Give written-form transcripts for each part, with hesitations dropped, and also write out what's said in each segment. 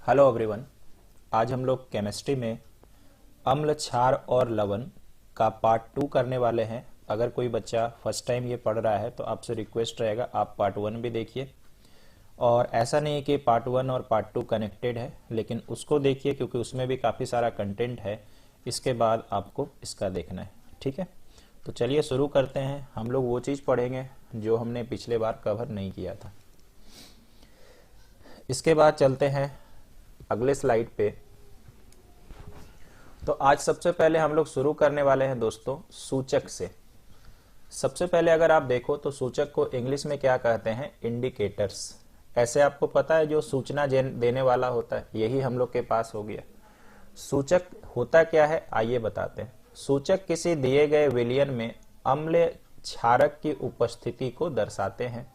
Hello everyone. आज हम लोग केमिस्ट्री में अम्ल, क्षार और लवण का पार्ट 2 करने वाले हैं। अगर कोई बच्चा फर्स्ट टाइम ये पढ़ रहा है तो आपसे रिक्वेस्ट रहेगा आप पार्ट 1 भी देखिए। और ऐसा नहीं है कि पार्ट 1 और पार्ट 2 कनेक्टेड है, लेकिन उसको देखिए क्योंकि उसमें भी काफ़ी सारा कंटेंट है। इसके बाद आपको इसका देखना है, ठीक है। तो चलिए शुरू करते हैं। हम लोग वो चीज़ पढ़ेंगे जो हमने पिछले बार कवर नहीं किया था। इसके बाद चलते हैं अगले स्लाइड पे। तो आज सबसे पहले हम लोग शुरू करने वाले हैं दोस्तों सूचक से। सबसे पहले अगर आप देखो तो सूचक को इंग्लिश में क्या कहते हैं? इंडिकेटर्स। ऐसे आपको पता है जो सूचना देने वाला होता है, यही हम लोग के पास हो गया। सूचक होता क्या है आइए बताते हैं। सूचक किसी दिए गए विलयन में अम्ल क्षारक की उपस्थिति को दर्शाते हैं।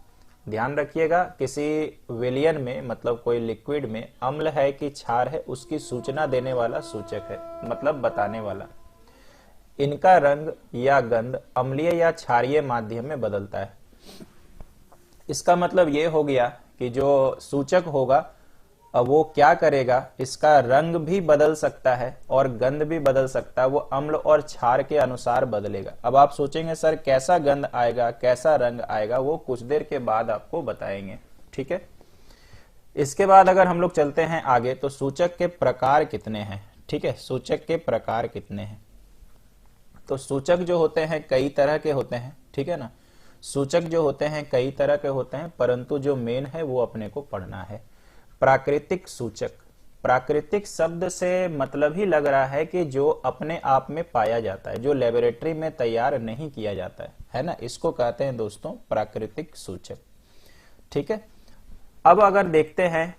ध्यान रखिएगा, किसी विलयन में मतलब कोई लिक्विड में अम्ल है कि क्षार है उसकी सूचना देने वाला सूचक है, मतलब बताने वाला। इनका रंग या गंध अम्लीय या क्षारीय माध्यम में बदलता है। इसका मतलब ये हो गया कि जो सूचक होगा अब वो क्या करेगा, इसका रंग भी बदल सकता है और गंध भी बदल सकता है। वो अम्ल और क्षार के अनुसार बदलेगा। अब आप सोचेंगे सर कैसा गंध आएगा, कैसा रंग आएगा, वो कुछ देर के बाद आपको बताएंगे, ठीक है। इसके बाद अगर हम लोग चलते हैं आगे तो सूचक के प्रकार कितने हैं, ठीक है। सूचक के प्रकार कितने हैं? तो सूचक जो होते हैं कई तरह के होते हैं, ठीक है ना। सूचक जो होते हैं कई तरह के होते हैं, परंतु जो मेन है वो अपने को पढ़ना है। प्राकृतिक सूचक। प्राकृतिक शब्द से मतलब ही लग रहा है कि जो अपने आप में पाया जाता है, जो लेबोरेटरी में तैयार नहीं किया जाता है ना, इसको कहते हैं दोस्तों प्राकृतिक सूचक, ठीक है। अब अगर देखते हैं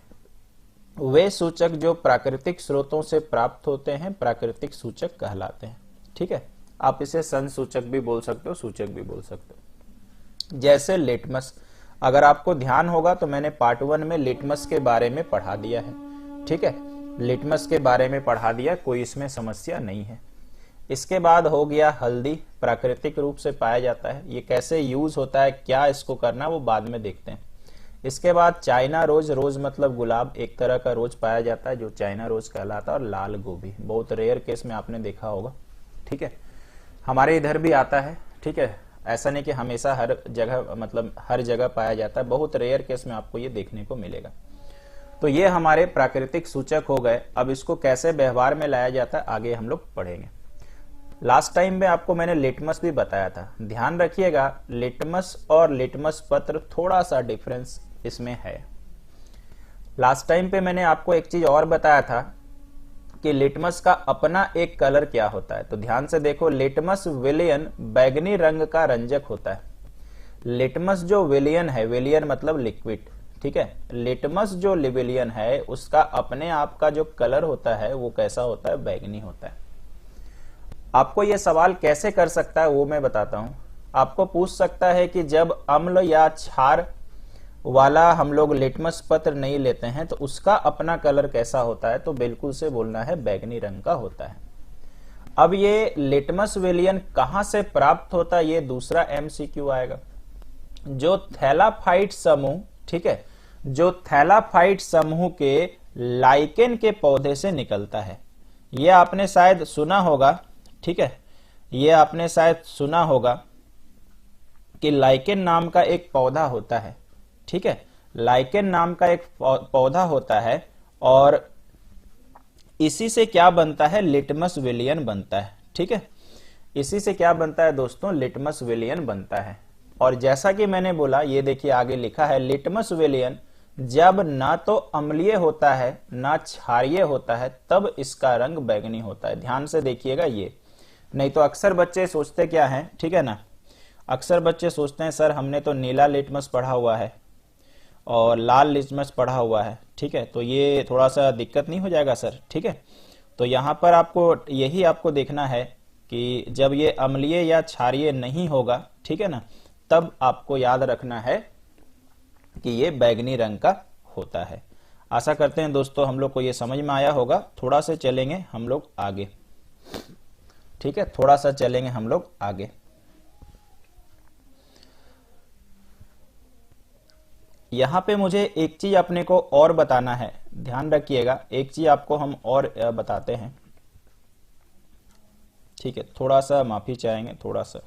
वे सूचक जो प्राकृतिक स्रोतों से प्राप्त होते हैं प्राकृतिक सूचक कहलाते हैं, ठीक है। आप इसे संसूचक भी बोल सकते हो, सूचक भी बोल सकते हो। जैसे लिटमस। अगर आपको ध्यान होगा तो मैंने पार्ट 1 में लिटमस के बारे में पढ़ा दिया है, ठीक है। लिटमस के बारे में पढ़ा दिया, कोई इसमें समस्या नहीं है। इसके बाद हो गया हल्दी। प्राकृतिक रूप से पाया जाता है। ये कैसे यूज होता है, क्या इसको करना, वो बाद में देखते हैं। इसके बाद चाइना रोज। रोज मतलब गुलाब, एक तरह का रोज पाया जाता है जो चाइना रोज कहलाता है। और लाल गोभी बहुत रेयर केस में आपने देखा होगा, ठीक है। हमारे इधर भी आता है, ठीक है। ऐसा नहीं कि हमेशा हर जगह मतलब हर जगह पाया जाता है, बहुत रेयर केस में आपको ये देखने को मिलेगा। तो ये हमारे प्राकृतिक सूचक हो गए। अब इसको कैसे व्यवहार में लाया जाता है आगे हम लोग पढ़ेंगे। लास्ट टाइम में आपको मैंने लिटमस भी बताया था, ध्यान रखिएगा। लिटमस और लिटमस पत्र थोड़ा सा डिफरेंस इसमें है। लास्ट टाइम पे मैंने आपको एक चीज और बताया था कि लिटमस का अपना एक कलर क्या होता है। तो ध्यान से देखो, लिटमस विलयन बैगनी रंग का रंजक होता है। लिटमस जो विलयन है, विलयन मतलब लिक्विड, ठीक है। लिटमस जो विलयन है उसका अपने आप का जो कलर होता है वो कैसा होता है? बैगनी होता है। आपको यह सवाल कैसे कर सकता है वो मैं बताता हूं। आपको पूछ सकता है कि जब अम्ल या क्षार वाला हम लोग लिटमस पत्र नहीं लेते हैं तो उसका अपना कलर कैसा होता है? तो बिल्कुल से बोलना है बैगनी रंग का होता है। अब ये लिटमस विलयन कहां से प्राप्त होता है, ये दूसरा एमसीक्यू आएगा। जो थैलाफाइट समूह, ठीक है, जो थैलाफाइट समूह के लाइकेन के पौधे से निकलता है। ये आपने शायद सुना होगा, ठीक है। ये आपने शायद सुना होगा कि लाइकेन नाम का एक पौधा होता है, ठीक है। लाइकेन नाम का एक पौधा होता है और इसी से क्या बनता है? लिटमस विलयन बनता है, ठीक है। इसी से क्या बनता है दोस्तों? लिटमस विलयन बनता है। और जैसा कि मैंने बोला, ये देखिए आगे लिखा है, लिटमस विलयन जब ना तो अम्लीय होता है ना क्षारीय होता है तब इसका रंग बैगनी होता है। ध्यान से देखिएगा ये, नहीं तो अक्सर बच्चे सोचते क्या है, ठीक है ना, अक्सर बच्चे सोचते हैं सर हमने तो नीला लिटमस पढ़ा हुआ है और लाल लिटमस पढ़ा हुआ है, ठीक है। तो ये थोड़ा सा दिक्कत नहीं हो जाएगा सर, ठीक है। तो यहां पर आपको यही आपको देखना है कि जब ये अम्लीय या क्षारीय नहीं होगा, ठीक है ना, तब आपको याद रखना है कि ये बैगनी रंग का होता है। आशा करते हैं दोस्तों हम लोग को ये समझ में आया होगा। थोड़ा सा चलेंगे हम लोग आगे, ठीक है, थोड़ा सा चलेंगे हम लोग आगे। यहां पे मुझे एक चीज अपने को और बताना है। ध्यान रखिएगा, एक चीज आपको हम और बताते हैं, ठीक है, थोड़ा सा माफी चाहेंगे, थोड़ा सा।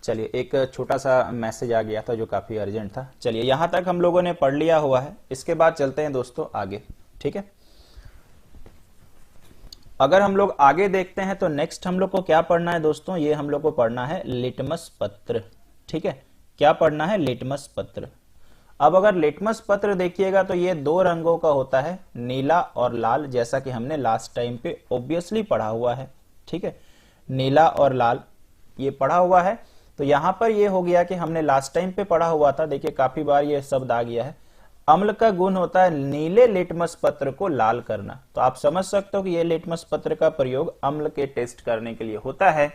चलिए, एक छोटा सा मैसेज आ गया था जो काफी अर्जेंट था। चलिए, यहां तक हम लोगों ने पढ़ लिया हुआ है। इसके बाद चलते हैं दोस्तों आगे, ठीक है। अगर हम लोग आगे देखते हैं तो नेक्स्ट हम लोग को क्या पढ़ना है दोस्तों, ये हम लोग को पढ़ना है लिटमस पत्र, ठीक है। क्या पढ़ना है? लिटमस पत्र। अब अगर लिटमस पत्र देखिएगा तो ये दो रंगों का होता है, नीला और लाल, जैसा कि हमने लास्ट टाइम पे ऑब्वियसली पढ़ा हुआ है, ठीक है। नीला और लाल ये पढ़ा हुआ है। तो यहां पर ये हो गया कि हमने लास्ट टाइम पे पढ़ा हुआ था, देखिए काफी बार ये शब्द आ गया है। अम्ल का गुण होता है नीले लिटमस पत्र को लाल करना। तो आप समझ सकते हो कि ये लिटमस पत्र का प्रयोग अम्ल के टेस्ट करने के लिए होता है,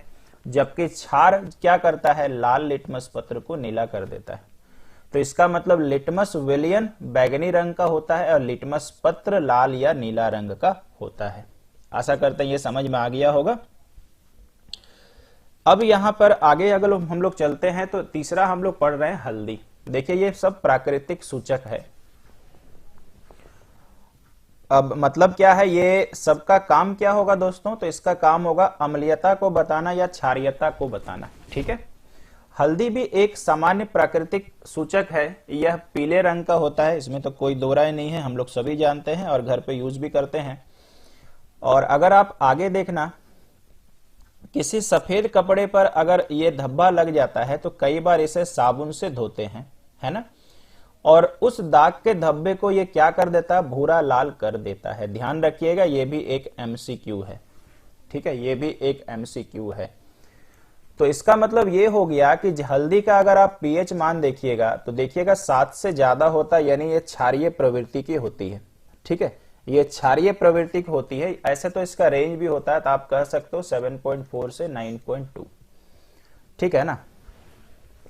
जबकि क्षार क्या करता है? लाल लिटमस पत्र को नीला कर देता है। तो इसका मतलब लिटमस विलियन बैगनी रंग का होता है और लिटमस पत्र लाल या नीला रंग का होता है। आशा करते हैं ये समझ में आ गया होगा। अब यहां पर आगे अगर हम लोग चलते हैं तो तीसरा हम लोग पढ़ रहे हैं हल्दी। देखिए ये सब प्राकृतिक सूचक है। अब मतलब क्या है, ये सबका काम क्या होगा दोस्तों? तो इसका काम होगा अम्लीयता को बताना या क्षारीयता को बताना, ठीक है। हल्दी भी एक सामान्य प्राकृतिक सूचक है। यह पीले रंग का होता है, इसमें तो कोई दो राय नहीं है, हम लोग सभी जानते हैं और घर पे यूज भी करते हैं। और अगर आप आगे देखना, किसी सफेद कपड़े पर अगर ये धब्बा लग जाता है तो कई बार इसे साबुन से धोते हैं, है ना, और उस दाग के धब्बे को ये क्या कर देता है? भूरा लाल कर देता है। ध्यान रखिएगा, ये भी एक एमसीक्यू है, ठीक है, ये भी एक एमसीक्यू है। तो इसका मतलब ये हो गया कि हल्दी का अगर आप पीएच मान देखिएगा तो देखिएगा 7 से ज्यादा होता है, यानी ये क्षारीय प्रवृत्ति की होती है, ठीक है, ये क्षारीय प्रवृत्ति की होती है। ऐसे तो इसका रेंज भी होता है, तो आप कह सकते हो 7.4 से 9.2, ठीक है ना।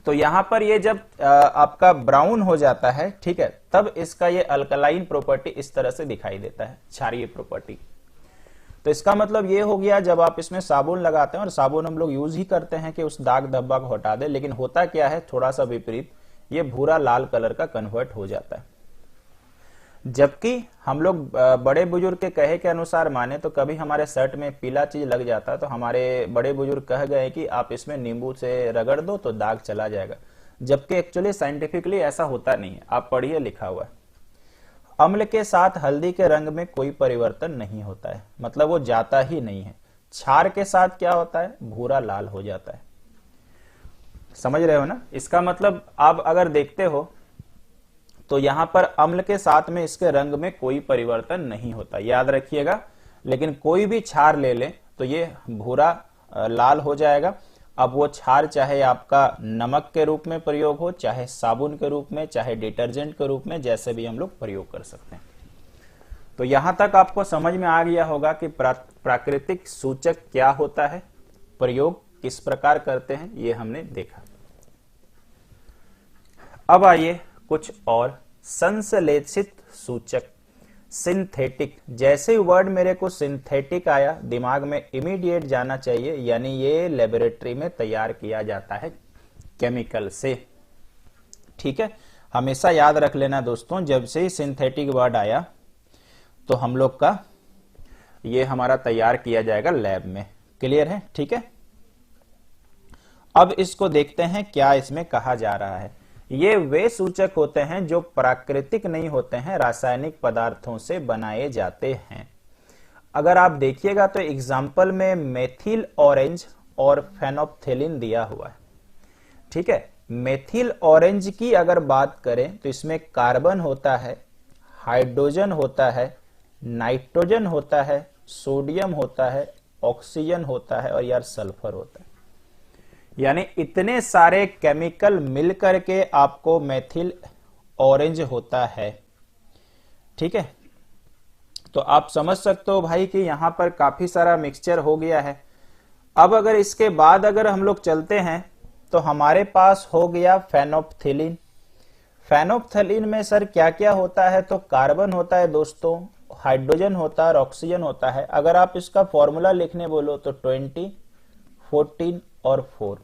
तो यहां पर ये जब आपका ब्राउन हो जाता है, ठीक है, तब इसका ये अल्कलाइन प्रॉपर्टी इस तरह से दिखाई देता है, क्षारीय प्रॉपर्टी। तो इसका मतलब ये हो गया, जब आप इसमें साबुन लगाते हैं, और साबुन हम लोग यूज ही करते हैं कि उस दाग धब्बा को हटा दे, लेकिन होता क्या है, थोड़ा सा विपरीत, ये भूरा लाल कलर का कन्वर्ट हो जाता है। जबकि हम लोग बड़े बुजुर्ग के कहे के अनुसार माने तो कभी हमारे शर्ट में पीला चीज लग जाता है तो हमारे बड़े बुजुर्ग कह गए कि आप इसमें नींबू से रगड़ दो तो दाग चला जाएगा, जबकि एक्चुअली साइंटिफिकली ऐसा होता नहीं है। आप पढ़िए, लिखा हुआ है। अम्ल के साथ हल्दी के रंग में कोई परिवर्तन नहीं होता है, मतलब वो जाता ही नहीं है। क्षार के साथ क्या होता है? भूरा लाल हो जाता है। समझ रहे हो ना? इसका मतलब आप अगर देखते हो तो यहां पर अम्ल के साथ में इसके रंग में कोई परिवर्तन नहीं होता, याद रखिएगा। लेकिन कोई भी क्षार ले ले तो ये भूरा लाल हो जाएगा। अब वो क्षार चाहे आपका नमक के रूप में प्रयोग हो, चाहे साबुन के रूप में, चाहे डिटर्जेंट के रूप में, जैसे भी हम लोग प्रयोग कर सकते हैं। तो यहां तक आपको समझ में आ गया होगा कि प्राकृतिक सूचक क्या होता है, प्रयोग किस प्रकार करते हैं, ये हमने देखा। अब आइए कुछ और संश्लेषित सूचक, सिंथेटिक। जैसे ही वर्ड मेरे को सिंथेटिक आया, दिमाग में इमीडिएट जाना चाहिए, यानी ये लेबोरेटरी में तैयार किया जाता है केमिकल से, ठीक है। हमेशा याद रख लेना दोस्तों, जब से ही सिंथेटिक वर्ड आया तो हम लोग का ये हमारा तैयार किया जाएगा लैब में। क्लियर है? ठीक है। अब इसको देखते हैं क्या इसमें कहा जा रहा है। ये वे सूचक होते हैं जो प्राकृतिक नहीं होते हैं, रासायनिक पदार्थों से बनाए जाते हैं। अगर आप देखिएगा तो एग्जाम्पल में मेथिल ऑरेंज और फेनोप्थेलिन दिया हुआ है, ठीक है। मेथिल ऑरेंज की अगर बात करें तो इसमें कार्बन होता है, हाइड्रोजन होता है, नाइट्रोजन होता है, सोडियम होता है, ऑक्सीजन होता है और यार सल्फर होता है। यानी इतने सारे केमिकल मिलकर के आपको मेथिल ऑरेंज होता है, ठीक है। तो आप समझ सकते हो भाई कि यहां पर काफी सारा मिक्सचर हो गया है। अब अगर इसके बाद अगर हम लोग चलते हैं तो हमारे पास हो गया फेनोप्थिलीन। फेनोप्थिलीन में सर क्या क्या होता है? तो कार्बन होता है दोस्तों, हाइड्रोजन होता है और ऑक्सीजन होता है, अगर आप इसका फॉर्मूला लिखने बोलो तो 20, 14 और 4।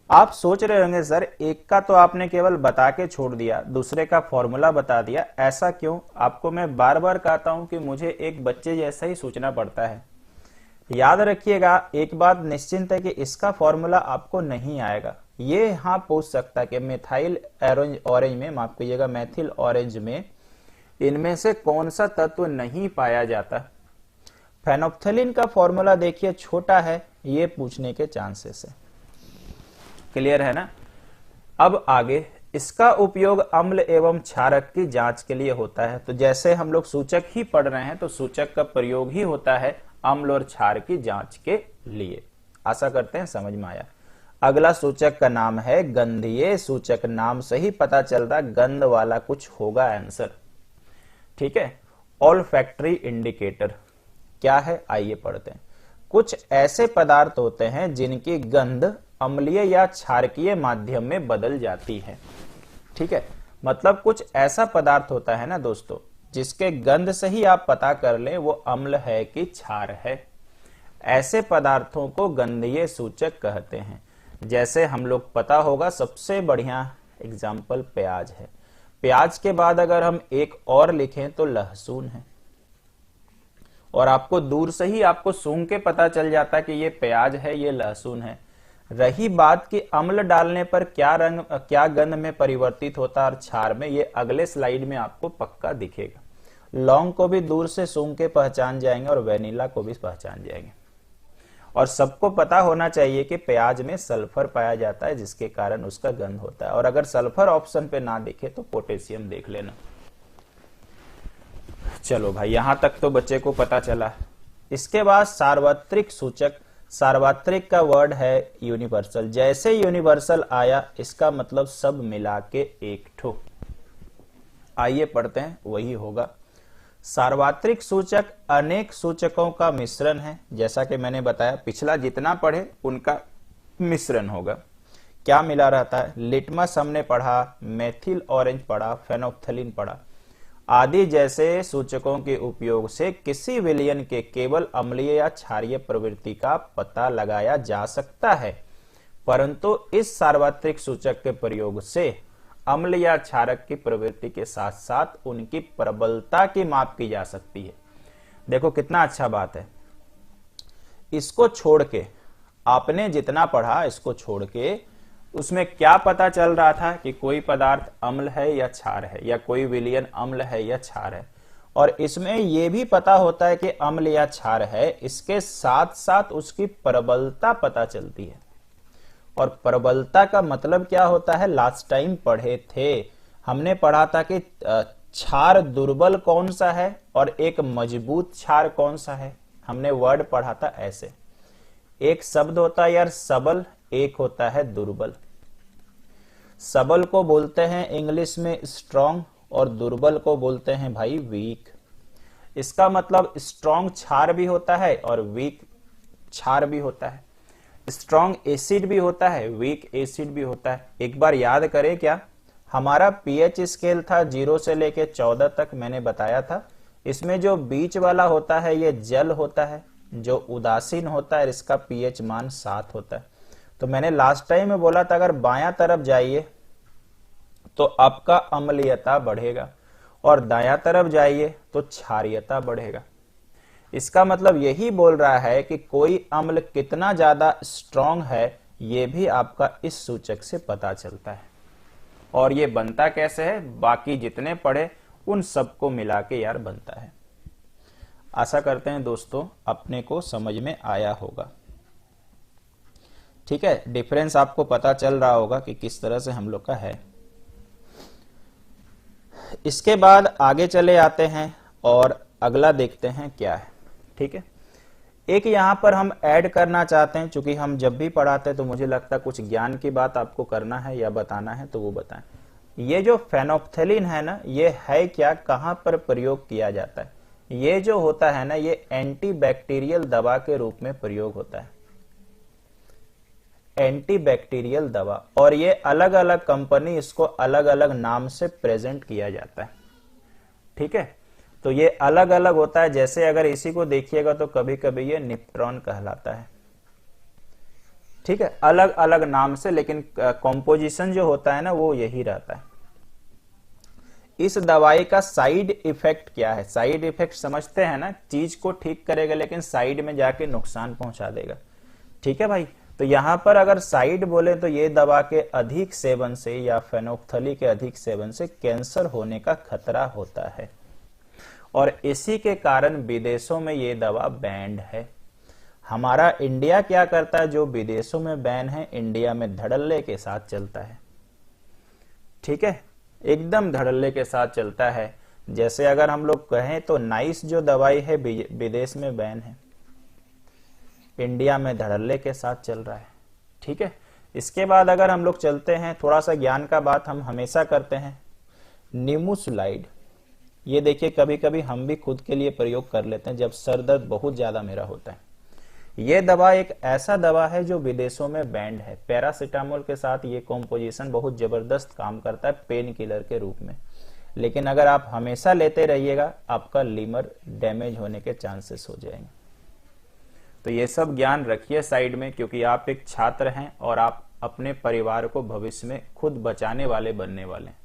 आप सोच रहे होंगे सर एक का तो आपने केवल बता के छोड़ दिया, दूसरे का फॉर्मूला बता दिया, ऐसा क्यों? आपको मैं बार बार कहता हूं कि मुझे एक बच्चे जैसा ही सोचना पड़ता है। याद रखिएगा एक बात निश्चिंत है कि इसका फॉर्मूला आपको नहीं आएगा। ये हाँ पूछ सकता कि मिथाइल ऑरेंज में, माफ कीजिएगा मैथिल ऑरेंज में इनमें से कौन सा तत्व नहीं पाया जाता। फेनोप्थलीन का फॉर्मूला देखिए छोटा है, ये पूछने के चांसेस है। क्लियर है ना? अब आगे इसका उपयोग अम्ल एवं क्षारक की जांच के लिए होता है। तो जैसे हम लोग सूचक ही पढ़ रहे हैं तो सूचक का प्रयोग ही होता है अम्ल और क्षार की जांच के लिए। आशा करते हैं समझ में आया। अगला सूचक का नाम है गंधीय सूचक। नाम से ही पता चल रहा गंध वाला कुछ होगा आंसर। ठीक है। ऑल्फैक्टरी इंडिकेटर क्या है, आइए पढ़ते हैं। कुछ ऐसे पदार्थ होते हैं जिनकी गंध अम्लीय या क्षारकीय माध्यम में बदल जाती है। ठीक है, मतलब कुछ ऐसा पदार्थ होता है ना दोस्तों जिसके गंध से ही आप पता कर लें वो अम्ल है कि क्षार है। ऐसे पदार्थों को गंधीय सूचक कहते हैं। जैसे हम लोग पता होगा सबसे बढ़िया एग्जाम्पल प्याज है। प्याज के बाद अगर हम एक और लिखें तो लहसुन है, और आपको दूर से ही आपको सूंघ के पता चल जाता है कि ये प्याज है, ये लहसुन है। रही बात कि अम्ल डालने पर क्या गंध में परिवर्तित होता है और क्षार में, ये अगले स्लाइड में आपको पक्का दिखेगा। लौंग को भी दूर से सूंघ के पहचान जाएंगे और वेनिला को भी पहचान जाएंगे। और सबको पता होना चाहिए कि प्याज में सल्फर पाया जाता है जिसके कारण उसका गंध होता है। और अगर सल्फर ऑप्शन पे ना दिखे तो पोटेशियम देख लेना। चलो भाई यहां तक तो बच्चे को पता चला। इसके बाद सार्वत्रिक सूचक। सार्वत्रिक का वर्ड है यूनिवर्सल। जैसे यूनिवर्सल आया इसका मतलब सब मिला के एक ठो। आइए पढ़ते हैं, वही होगा। सार्वत्रिक सूचक अनेक सूचकों का मिश्रण है। जैसा कि मैंने बताया पिछला जितना पढ़े उनका मिश्रण होगा। क्या मिला रहता है? लिटमस हमने पढ़ा, मेथिल ऑरेंज पढ़ा, फेनोप्थलीन पढ़ा आदि जैसे सूचकों के उपयोग से किसी विलयन के केवल अम्लीय या क्षारीय प्रवृत्ति का पता लगाया जा सकता है, परंतु इस सार्वत्रिक सूचक के प्रयोग से अम्ल या क्षारक की प्रवृत्ति के साथ साथ उनकी प्रबलता की माप की जा सकती है। देखो कितना अच्छा बात है। इसको छोड़ के आपने जितना पढ़ा, इसको छोड़ के उसमें क्या पता चल रहा था कि कोई पदार्थ अम्ल है या क्षार है, या कोई विलयन अम्ल है या क्षार है। और इसमें यह भी पता होता है कि अम्ल या क्षार है, इसके साथ साथ उसकी प्रबलता पता चलती है। और प्रबलता का मतलब क्या होता है? लास्ट टाइम पढ़े थे, हमने पढ़ा था कि क्षार दुर्बल कौन सा है और एक मजबूत क्षार कौन सा है। हमने वर्ड पढ़ा था ऐसे, एक शब्द होता है यार सबल, एक होता है दुर्बल। सबल को बोलते हैं इंग्लिश में स्ट्रॉन्ग और दुर्बल को बोलते हैं भाई वीक। इसका मतलब स्ट्रॉन्ग क्षार भी होता है और वीक क्षार भी होता है। स्ट्रॉन्ग एसिड भी होता है, वीक एसिड भी होता है। एक बार याद करें क्या, हमारा पीएच स्केल था 0 से लेके 14 तक, मैंने बताया था। इसमें जो बीच वाला होता है ये जल होता है, जो उदासीन होता है इसका पीएच मान 7 होता है। तो मैंने लास्ट टाइम में बोला था अगर बायां तरफ जाइए तो आपका अम्लीयता बढ़ेगा और दायां तरफ जाइए तो क्षारीयता बढ़ेगा। इसका मतलब यही बोल रहा है कि कोई अम्ल कितना ज्यादा स्ट्रॉन्ग है ये भी आपका इस सूचक से पता चलता है। और ये बनता कैसे है? बाकी जितने पढ़े उन सबको मिला के यार बनता है। आशा करते हैं दोस्तों अपने को समझ में आया होगा। ठीक है, डिफरेंस आपको पता चल रहा होगा कि किस तरह से हम लोग का है। इसके बाद आगे चले आते हैं और अगला देखते हैं क्या है। ठीक है, एक यहां पर हम ऐड करना चाहते हैं, चूंकि हम जब भी पढ़ाते हैं तो मुझे लगता है कुछ ज्ञान की बात आपको करना है या बताना है तो वो बताएं। ये जो फेनोप्थलीन है ना, ये है क्या, कहां पर प्रयोग किया जाता है? ये जो होता है ना, ये एंटीबैक्टीरियल दवा के रूप में प्रयोग होता है, एंटीबैक्टीरियल दवा। और ये अलग अलग कंपनी इसको अलग अलग नाम से प्रेजेंट किया जाता है। ठीक है, तो ये अलग अलग होता है। जैसे अगर इसी को देखिएगा तो कभी कभी ये निप्ट्रॉन कहलाता है, ठीक है, अलग अलग नाम से, लेकिन कॉम्पोजिशन जो होता है ना वो यही रहता है। इस दवाई का साइड इफेक्ट क्या है? साइड इफेक्ट समझते हैं ना, चीज को ठीक करेगा लेकिन साइड में जाके नुकसान पहुंचा देगा, ठीक है भाई। तो यहां पर अगर साइड बोले तो ये दवा के अधिक सेवन से या फेनोप्थली के अधिक सेवन से कैंसर होने का खतरा होता है, और इसी के कारण विदेशों में ये दवा बैंड है। हमारा इंडिया क्या करता है, जो विदेशों में बैन है इंडिया में धड़ल्ले के साथ चलता है, ठीक है, एकदम धड़ल्ले के साथ चलता है। जैसे अगर हम लोग कहें तो नाइस जो दवाई है विदेश में बैन है, इंडिया में धड़ल्ले के साथ चल रहा है, ठीक है। इसके बाद अगर हम लोग चलते हैं, थोड़ा सा ज्ञान का बात हम हमेशा करते हैं, निमुसुलाइड, ये देखिए कभी कभी हम भी खुद के लिए प्रयोग कर लेते हैं जब सर दर्द बहुत ज्यादा मेरा होता है। ये दवा एक ऐसा दवा है जो विदेशों में बैंड है। पैरासीटामोल के साथ ये कॉम्पोजिशन बहुत जबरदस्त काम करता है पेन किलर के रूप में, लेकिन अगर आप हमेशा लेते रहिएगा आपका लीवर डैमेज होने के चांसेस हो जाएंगे। तो ये सब ज्ञान रखिए साइड में, क्योंकि आप एक छात्र हैं और आप अपने परिवार को भविष्य में खुद बचाने वाले बनने वाले हैं।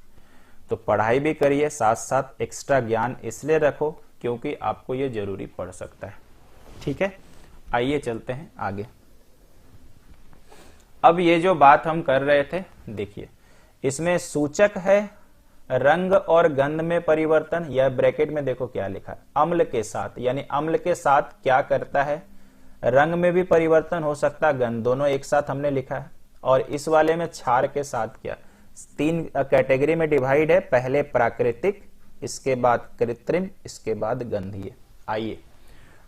तो पढ़ाई भी करिए, साथ साथ एक्स्ट्रा ज्ञान इसलिए रखो क्योंकि आपको ये जरूरी पड़ सकता है, ठीक है। आइए चलते हैं आगे। अब ये जो बात हम कर रहे थे, देखिए इसमें सूचक है रंग और गंध में परिवर्तन, या ब्रैकेट में देखो क्या लिखा है, अम्ल के साथ, यानी अम्ल के साथ क्या करता है, रंग में भी परिवर्तन हो सकता है, गंध, दोनों एक साथ हमने लिखा है। और इस वाले में क्षार के साथ क्या, 3 कैटेगरी में डिवाइड है, पहले प्राकृतिक, इसके बाद कृत्रिम, इसके बाद गंधीय। आइए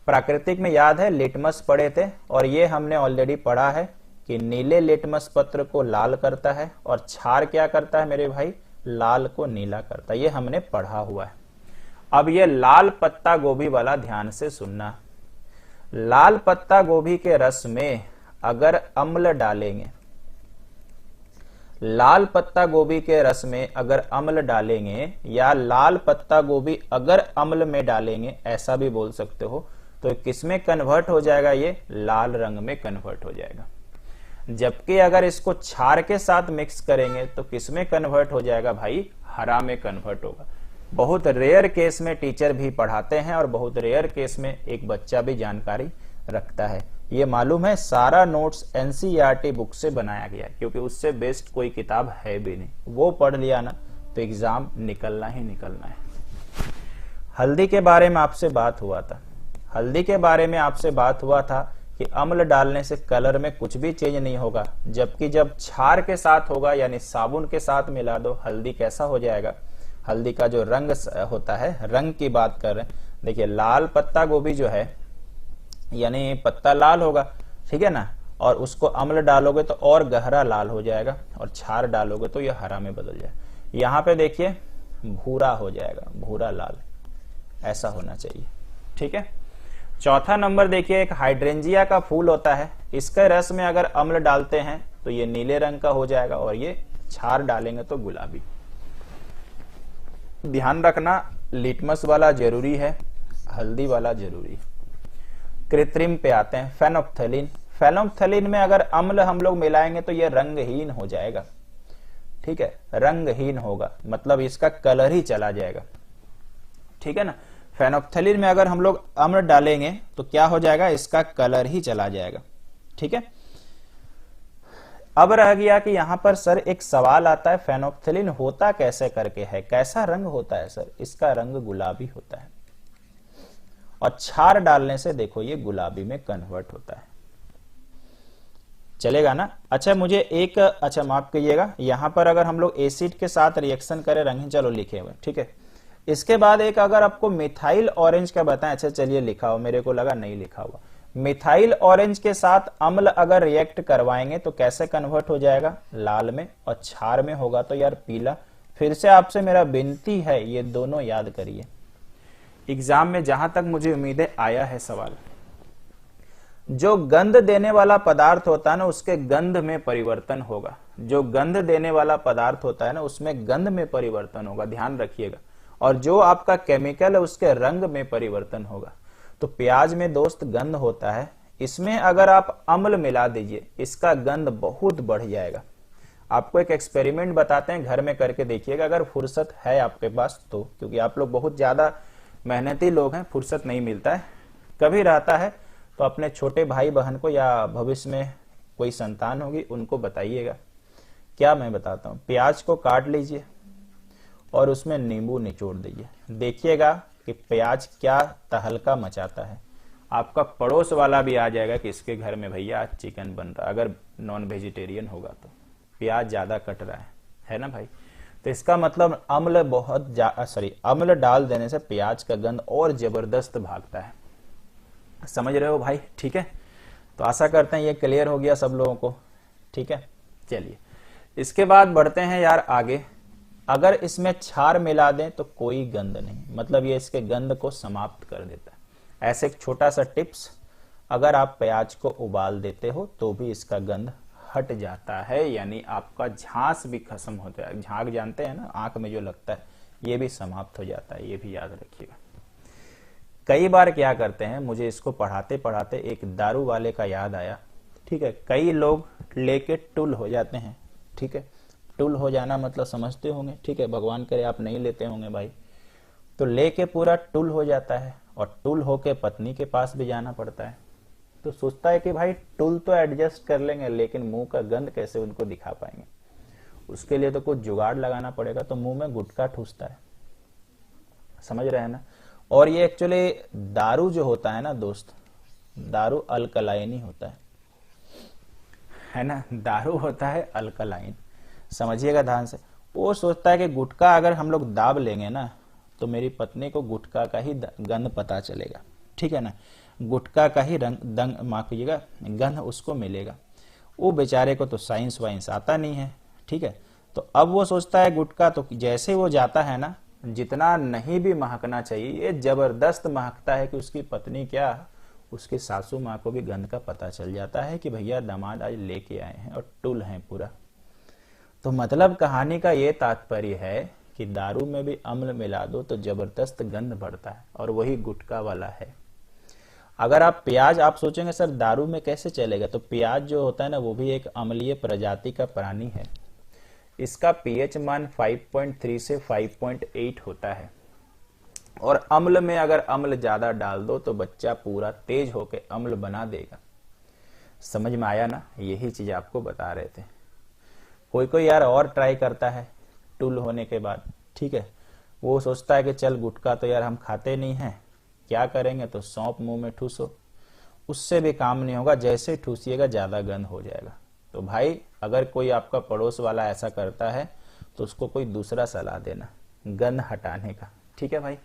प्राकृतिक में याद है लिटमस पढ़े थे, और ये हमने ऑलरेडी पढ़ा है कि नीले लिटमस पत्र को लाल करता है और क्षार क्या करता है मेरे भाई, लाल को नीला करता है, ये हमने पढ़ा हुआ है। अब ये लाल पत्ता गोभी वाला ध्यान से सुनना, लाल पत्ता गोभी के रस में अगर अम्ल डालेंगे, लाल पत्ता गोभी के रस में अगर अम्ल डालेंगे, या लाल पत्ता गोभी अगर अम्ल में डालेंगे, ऐसा भी बोल सकते हो, तो किसमें कन्वर्ट हो जाएगा, ये लाल रंग में कन्वर्ट हो जाएगा। जबकि अगर इसको क्षार के साथ मिक्स करेंगे तो किसमें कन्वर्ट हो जाएगा भाई, हरा में कन्वर्ट होगा। बहुत रेयर केस में टीचर भी पढ़ाते हैं और बहुत रेयर केस में एक बच्चा भी जानकारी रखता है। ये मालूम है सारा नोट्स एनसीईआरटी बुक से बनाया गया है, क्योंकि उससे बेस्ट कोई किताब है भी नहीं। वो पढ़ लिया ना तो एग्जाम निकलना ही निकलना है। हल्दी के बारे में आपसे बात हुआ था, हल्दी के बारे में आपसे बात हुआ था कि अम्ल डालने से कलर में कुछ भी चेंज नहीं होगा, जबकि जब क्षार के साथ होगा यानी साबुन के साथ मिला दो, हल्दी कैसा हो जाएगा, हल्दी का जो रंग होता है, रंग की बात कर रहे हैं, देखिए लाल पत्ता गोभी जो है यानी पत्ता लाल होगा, ठीक है ना, और उसको अम्ल डालोगे तो और गहरा लाल हो जाएगा, और क्षार डालोगे तो यह हरा में बदल जाएगा। यहाँ पे देखिए भूरा हो जाएगा, भूरा लाल, ऐसा होना चाहिए, ठीक है। चौथा नंबर देखिए, एक हाइड्रेंजिया का फूल होता है, इसके रस में अगर अम्ल डालते हैं तो ये नीले रंग का हो जाएगा, और ये क्षार डालेंगे तो गुलाबी। ध्यान रखना लिटमस वाला जरूरी है, हल्दी वाला जरूरी है। कृत्रिम पे आते हैं, फेनोप्थलीन। फेनोप्थलीन में अगर अम्ल हम लोग मिलाएंगे तो ये रंगहीन हो जाएगा, ठीक है, रंगहीन होगा, मतलब इसका कलर ही चला जाएगा, ठीक है ना। फेनोप्थलीन में अगर हम लोग अम्ल डालेंगे तो क्या हो जाएगा, इसका कलर ही चला जाएगा, ठीक है। अब रह गया कि यहां पर सर एक सवाल आता है, फेनोप्थलीन होता कैसे करके है, कैसा रंग होता है सर, इसका रंग गुलाबी होता है, और क्षार डालने से देखो ये गुलाबी में कन्वर्ट होता है, चलेगा ना। अच्छा मुझे एक, अच्छा माफ कीजिएगा, यहां पर अगर हम लोग एसिड के साथ रिएक्शन करें, रंग चलो लिखे हुए, ठीक है। इसके बाद एक अगर आपको मिथाइल ऑरेंज का बताएं, अच्छा चलिए लिखा हो, मेरे को लगा नहीं लिखा हुआ। मिथाइल ऑरेंज के साथ अम्ल अगर रिएक्ट करवाएंगे तो कैसे कन्वर्ट हो जाएगा, लाल में, और क्षार में होगा तो यार पीला। फिर से आपसे मेरा विनती है ये दोनों याद करिए, एग्जाम में जहां तक मुझे उम्मीद है आया है सवाल। जो गंध देने वाला पदार्थ होता है ना उसके गंध में परिवर्तन होगा, जो गंध देने वाला पदार्थ होता है ना उसमें गंध में परिवर्तन होगा, ध्यान रखिएगा। और जो आपका केमिकल है उसके रंग में परिवर्तन होगा। तो प्याज में दोस्त गंध होता है, इसमें अगर आप अम्ल मिला दीजिए इसका गंध बहुत बढ़ जाएगा। आपको एक एक्सपेरिमेंट बताते हैं, घर में करके देखिएगा अगर फुर्सत है आपके पास तो, क्योंकि आप लोग बहुत ज्यादा मेहनती लोग हैं, फुर्सत नहीं मिलता है। कभी रहता है तो अपने छोटे भाई बहन को या भविष्य में कोई संतान होगी उनको बताइएगा। क्या मैं बताता हूं, प्याज को काट लीजिए और उसमें नींबू निचोड़ दीजिए, देखिएगा कि प्याज क्या तहलका मचाता है। आपका पड़ोस वाला भी आ जाएगा कि इसके घर में भैया आज चिकन बन रहा है, अगर नॉन वेजिटेरियन होगा तो। प्याज ज्यादा कट रहा है ना भाई। तो इसका मतलब अम्ल अम्ल डाल देने से प्याज का गंध और जबरदस्त भागता है। समझ रहे हो भाई? ठीक है, तो आशा करते हैं ये क्लियर हो गया सब लोगों को। ठीक है, चलिए इसके बाद बढ़ते हैं यार आगे। अगर इसमें क्षार मिला दें तो कोई गंध नहीं, मतलब ये इसके गंध को समाप्त कर देता है। ऐसे एक छोटा सा टिप्स, अगर आप प्याज को उबाल देते हो तो भी इसका गंध हट जाता है, यानी आपका झांस भी खत्म होता है। झाग जानते हैं ना, आंख में जो लगता है, ये भी समाप्त हो जाता है, ये भी याद रखिएगा। कई बार क्या करते हैं, मुझे इसको पढ़ाते पढ़ाते एक दारू वाले का याद आया। ठीक है, कई लोग लेके टुल हो जाते हैं। ठीक है, टुल हो जाना मतलब समझते होंगे। ठीक है, भगवान करे आप नहीं लेते होंगे भाई। तो लेके पूरा टुल हो जाता है और टुल होके पत्नी के पास भी जाना पड़ता है। तो सोचता है कि भाई टुल तो एडजस्ट कर लेंगे, लेकिन मुंह का गंध कैसे उनको दिखा पाएंगे, उसके लिए तो कुछ जुगाड़ लगाना पड़ेगा। तो मुंह में गुटखा ठूसता है, समझ रहे हैं ना। और ये एक्चुअली दारू जो होता है ना दोस्त, दारू अल्कलाइन होता है ना, दारू होता है अल्कलाइन, समझिएगा ध्यान से। वो सोचता है कि गुटखा अगर हम लोग दाब लेंगे ना तो मेरी पत्नी को गुटखा का ही गंध पता चलेगा। ठीक है ना, गुटखा का ही माफिएगा गंध उसको मिलेगा। वो बेचारे को तो साइंस वाइंस आता नहीं है। ठीक है, तो अब वो सोचता है गुटखा, तो जैसे वो जाता है ना, जितना नहीं भी महकना चाहिए ये जबरदस्त महकता है कि उसकी पत्नी क्या, उसकी सासू माँ को भी गंध का पता चल जाता है कि भैया दामाद आज लेके आए हैं और टुल हैं पूरा। तो मतलब कहानी का ये तात्पर्य है कि दारू में भी अम्ल मिला दो तो जबरदस्त गंध बढ़ता है, और वही गुटखा वाला है। अगर आप प्याज, आप सोचेंगे सर दारू में कैसे चलेगा, तो प्याज जो होता है ना वो भी एक अम्लीय प्रजाति का प्राणी है। इसका पीएच मान 5.3 से 5.8 होता है, और अम्ल में अगर अम्ल ज्यादा डाल दो तो बच्चा पूरा तेज होकर अम्ल बना देगा। समझ में आया ना, यही चीज आपको बता रहे थे। कोई कोई यार और ट्राई करता है टुल होने के बाद। ठीक है, वो सोचता है कि चल गुटखा तो यार हम खाते नहीं हैं, क्या करेंगे, तो सौंफ मुंह में ठूसो, उससे भी काम नहीं होगा, जैसे ठूसिएगा ज्यादा गंध हो जाएगा। तो भाई अगर कोई आपका पड़ोस वाला ऐसा करता है तो उसको कोई दूसरा सलाह देना गंध हटाने का। ठीक है भाई,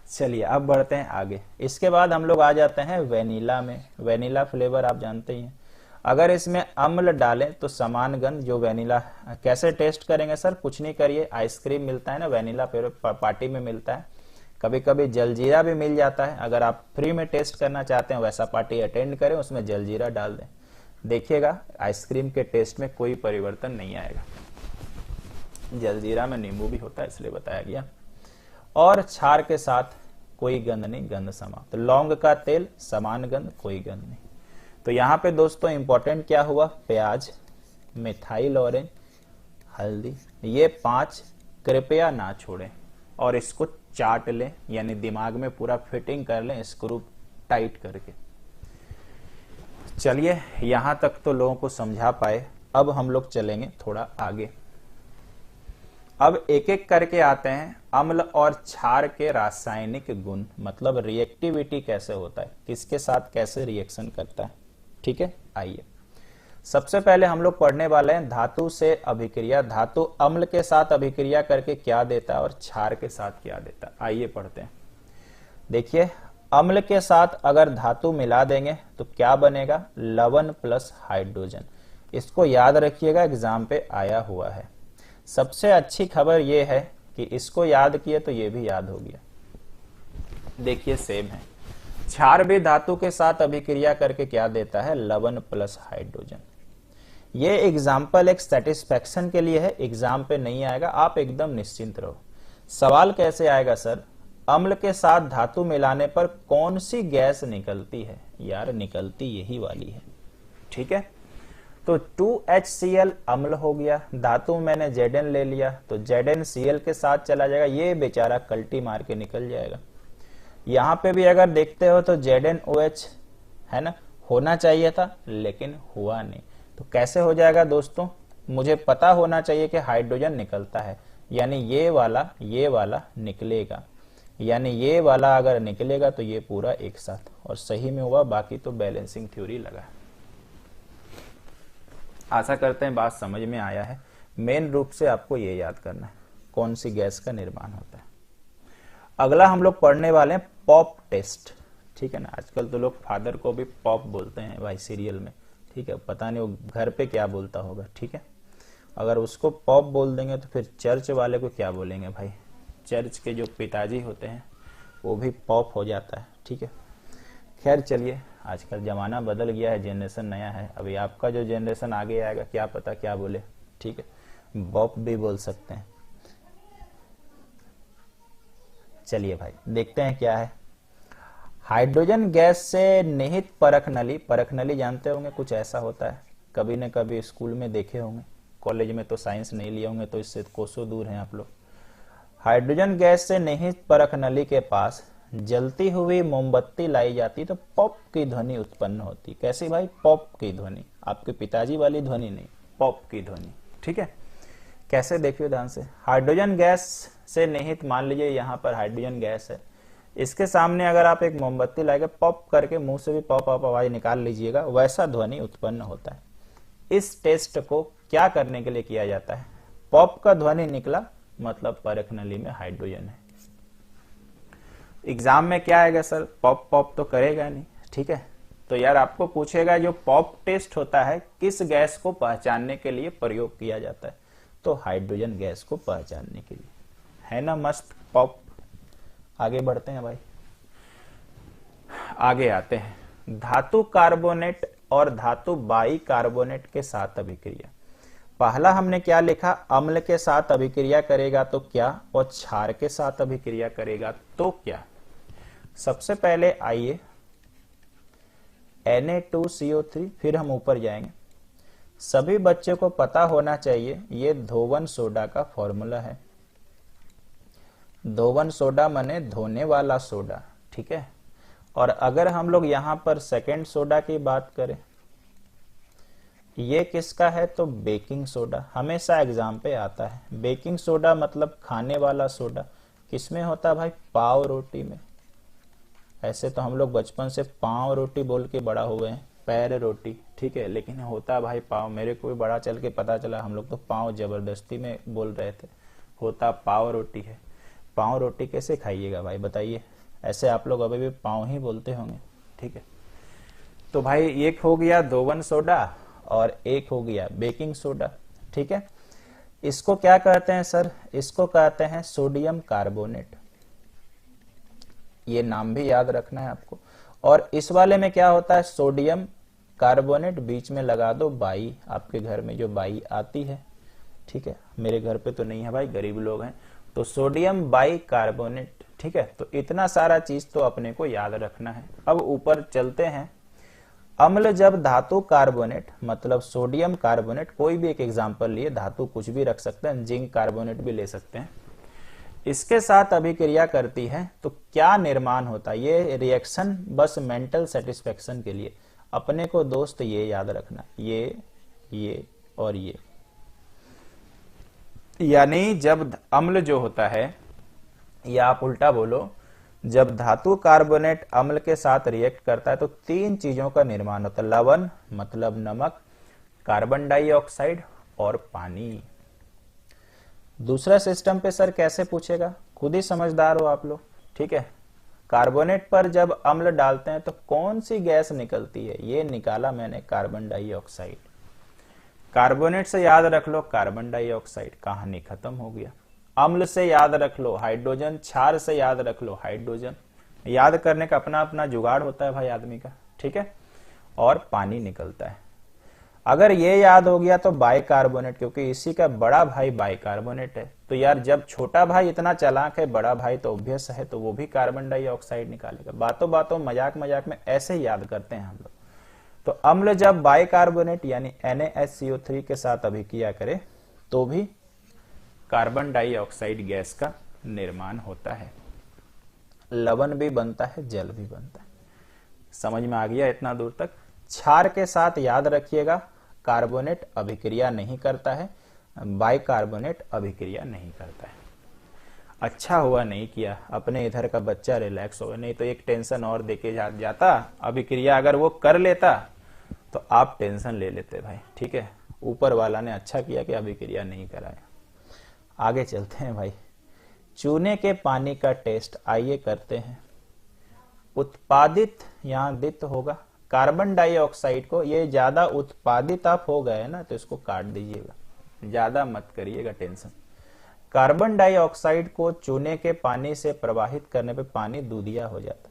चलिए अब बढ़ते हैं आगे। इसके बाद हम लोग आ जाते हैं वेनिला में। वेनिला फ्लेवर आप जानते ही हैं। अगर इसमें अम्ल डालें तो समान गंध जो वेनिला, कैसे टेस्ट करेंगे सर, कुछ नहीं करिए, आइसक्रीम मिलता है ना वेनिला पार्टी में मिलता है, कभी कभी जलजीरा भी मिल जाता है। अगर आप फ्री में टेस्ट करना चाहते हैं वैसा पार्टी अटेंड करें, उसमें जलजीरा डाल दें, देखिएगा आइसक्रीम के टेस्ट में कोई परिवर्तन नहीं आएगा। जलजीरा में नींबू भी होता है इसलिए बताया गया। और छार के साथ कोई गंध नहीं, गंध समाप्त। लौंग का तेल समान गंध, कोई गंध नहीं। तो यहाँ पे दोस्तों इंपॉर्टेंट क्या हुआ, प्याज, मिथाइल ऑरेंज, हल्दी, ये 5 कृपया ना छोड़ें और इसको चाट लें, यानी दिमाग में पूरा फिटिंग कर लें स्क्रू टाइट करके। चलिए यहां तक तो लोगों को समझा पाए। अब हम लोग चलेंगे थोड़ा आगे। अब एक एक करके आते हैं अम्ल और क्षार के रासायनिक गुण, मतलब रिएक्टिविटी कैसे होता है, किसके साथ कैसे रिएक्शन करता है। ठीक है, आइए सबसे पहले हम लोग पढ़ने वाले हैं धातु से अभिक्रिया। धातु अम्ल के साथ अभिक्रिया करके क्या देता है और क्षार के साथ क्या देता है, आइए पढ़ते हैं। देखिए अम्ल के साथ अगर धातु मिला देंगे तो क्या बनेगा, लवण प्लस हाइड्रोजन। इसको याद रखिएगा, एग्जाम पे आया हुआ है। सबसे अच्छी खबर यह है कि इसको याद किए तो ये भी याद हो गया। देखिए सेम है। क्षार भी धातु के साथ अभिक्रिया करके क्या देता है, लवण प्लस हाइड्रोजन। ये एग्जाम्पल एक सेटिस्फेक्शन के लिए है, एग्जाम पे नहीं आएगा, आप एकदम निश्चिंत रहो। सवाल कैसे आएगा सर, अम्ल के साथ धातु मिलाने पर कौन सी गैस निकलती है? यार निकलती यही वाली है, ठीक है। तो 2HCl अम्ल हो गया, धातु मैंने Zn ले लिया तो ZnCl के साथ चला जाएगा, ये बेचारा कल्टी मार के निकल जाएगा। यहां पे भी अगर देखते हो तो ZnOH है ना, होना चाहिए था लेकिन हुआ नहीं। तो कैसे हो जाएगा दोस्तों, मुझे पता होना चाहिए कि हाइड्रोजन निकलता है, यानी ये वाला निकलेगा, यानी ये वाला अगर निकलेगा तो ये पूरा एक साथ, और सही में हुआ, बाकी तो बैलेंसिंग थ्योरी लगा। आशा करते हैं बात समझ में आया है। मेन रूप से आपको ये याद करना है कौन सी गैस का निर्माण होता है। अगला हम लोग पढ़ने वाले हैं पॉप टेस्ट, ठीक है ना। आजकल तो लोग फादर को भी पॉप बोलते हैं भाई सीरियल में, ठीक है, पता नहीं वो घर पे क्या बोलता होगा, ठीक है। अगर उसको पॉप बोल देंगे तो फिर चर्च वाले को क्या बोलेंगे भाई, चर्च के जो पिताजी होते हैं वो भी पॉप हो जाता है, ठीक है। खैर चलिए, आजकल जमाना बदल गया है, जनरेशन नया है, अभी आपका जो जनरेशन आगे आएगा क्या पता क्या बोले, ठीक है, बॉप भी बोल सकते हैं। चलिए भाई देखते हैं क्या है। हाइड्रोजन गैस से निहित परख नली, परख नली जानते होंगे, कुछ ऐसा होता है, कभी न कभी स्कूल में देखे होंगे, कॉलेज में तो साइंस नहीं लिए होंगे तो इससे कोसों दूर हैं आप लोग। हाइड्रोजन गैस से निहित परख नली के पास जलती हुई मोमबत्ती लाई जाती तो पॉप की ध्वनि उत्पन्न होती। कैसी भाई, पॉप की ध्वनि, आपके पिताजी वाली ध्वनि नहीं, पॉप की ध्वनि, ठीक है। कैसे देखिए ध्यान से, हाइड्रोजन गैस से निहित, मान लीजिए यहाँ पर हाइड्रोजन गैस है, इसके सामने अगर आप एक मोमबत्ती लाएंगे, पॉप करके मुंह से भी पॉप पॉप आवाज निकाल लीजिएगा, वैसा ध्वनि उत्पन्न होता है। इस टेस्ट को क्या करने के लिए किया जाता है, पॉप का ध्वनि निकला मतलब परख नली में हाइड्रोजन है। एग्जाम में क्या आएगा सर, पॉप पॉप तो करेगा नहीं, ठीक है। तो यार आपको पूछेगा जो पॉप टेस्ट होता है किस गैस को पहचानने के लिए प्रयोग किया जाता है, तो हाइड्रोजन गैस को पहचानने के लिए, है ना मस्त पॉप। आगे बढ़ते हैं भाई, आगे आते हैं। धातु कार्बोनेट और धातु बाई कार्बोनेट के साथ अभिक्रिया। पहला हमने क्या लिखा, अम्ल के साथ अभिक्रिया करेगा तो क्या, और क्षार के साथ अभिक्रिया करेगा तो क्या। सबसे पहले आइए Na2CO3, फिर हम ऊपर जाएंगे। सभी बच्चों को पता होना चाहिए ये धोवन सोडा का फॉर्मूला है। धोवन सोडा माने धोने वाला सोडा, ठीक है। और अगर हम लोग यहां पर सेकेंड सोडा की बात करें, ये किसका है, तो बेकिंग सोडा, हमेशा एग्जाम पे आता है। बेकिंग सोडा मतलब खाने वाला सोडा, किसमें होता है भाई, पाव रोटी में। ऐसे तो हम लोग बचपन से पाव रोटी बोल के बड़ा हुए हैं, पैर रोटी, ठीक है, लेकिन होता भाई पाव। मेरे को भी बड़ा चल के पता चला, हम लोग तो पाव जबरदस्ती में बोल रहे थे, होता पाव रोटी है। पाव रोटी कैसे खाइएगा भाई बताइए, ऐसे आप लोग अभी भी पाव ही बोलते होंगे, ठीक है। तो भाई एक हो गया धोवन सोडा और एक हो गया बेकिंग सोडा, ठीक है। इसको क्या कहते हैं सर, इसको कहते हैं सोडियम कार्बोनेट, ये नाम भी याद रखना है आपको। और इस वाले में क्या होता है, सोडियम कार्बोनेट, बीच में लगा दो बाई, आपके घर में जो बाई आती है, ठीक है, मेरे घर पे तो नहीं है भाई, गरीब लोग हैं, तो सोडियम बाई कार्बोनेट, ठीक है। तो इतना सारा चीज तो अपने को याद रखना है। अब ऊपर चलते हैं। अम्ल जब धातु कार्बोनेट मतलब सोडियम कार्बोनेट, कोई भी एक एग्जांपल लिए, धातु कुछ भी रख सकते हैं, जिंक कार्बोनेट भी ले सकते हैं, इसके साथ अभिक्रिया करती है तो क्या निर्माण होता है। ये रिएक्शन बस मेंटल सेटिस्फेक्शन के लिए, अपने को दोस्त ये याद रखना, ये और ये, यानी जब अम्ल जो होता है, या आप उल्टा बोलो, जब धातु कार्बोनेट अम्ल के साथ रिएक्ट करता है तो तीन चीजों का निर्माण होता है, लवण मतलब नमक, कार्बन डाइऑक्साइड और पानी। दूसरा सिस्टम पे सर कैसे पूछेगा, खुद ही समझदार हो आप लोग, ठीक है। कार्बोनेट पर जब अम्ल डालते हैं तो कौन सी गैस निकलती है, ये निकाला मैंने, कार्बन डाइऑक्साइड। कार्बोनेट से याद रख लो कार्बन डाइऑक्साइड, कहानी खत्म हो गया। अम्ल से याद रख लो हाइड्रोजन, क्षार से याद रख लो हाइड्रोजन। याद करने का अपना अपना जुगाड़ होता है भाई आदमी का, ठीक है। और पानी निकलता है। अगर ये याद हो गया तो बाइकार्बोनेट, क्योंकि इसी का बड़ा भाई बाइकार्बोनेट है। तो यार जब छोटा भाई इतना चालाक है, बड़ा भाई तो ऑब्वियस है, तो वो भी कार्बन डाइऑक्साइड निकालेगा। बातों बातों मजाक मजाक में ऐसे ही याद करते हैं हम लोग। तो अम्ल जब बाइकार्बोनेट यानी NaHCO3 के साथ अभिक्रिया करे तो भी कार्बन डाइऑक्साइड गैस का निर्माण होता है। लवण भी बनता है, जल भी बनता है। समझ में आ गया इतना दूर तक? क्षार के साथ याद रखिएगा, कार्बोनेट अभिक्रिया नहीं करता है, बाइकार्बोनेट अभिक्रिया नहीं करता है। अच्छा हुआ नहीं किया, अपने इधर का बच्चा रिलैक्स हो गया, नहीं तो एक टेंशन और देके जाता। अभिक्रिया अगर वो कर लेता तो आप टेंशन ले लेते भाई। ठीक है, ऊपर वाला ने अच्छा किया कि अभिक्रिया नहीं कराया। आगे चलते हैं भाई। चूने के पानी का टेस्ट आइए करते हैं। उत्पादित, यहां दित होगा कार्बन डाइऑक्साइड को, ये ज्यादा उत्पादित आप हो गए ना तो इसको काट दीजिएगा, ज्यादा मत करिएगा टेंशन। कार्बन डाइऑक्साइड को चूने के पानी से प्रवाहित करने पे पानी दूधिया हो जाता है।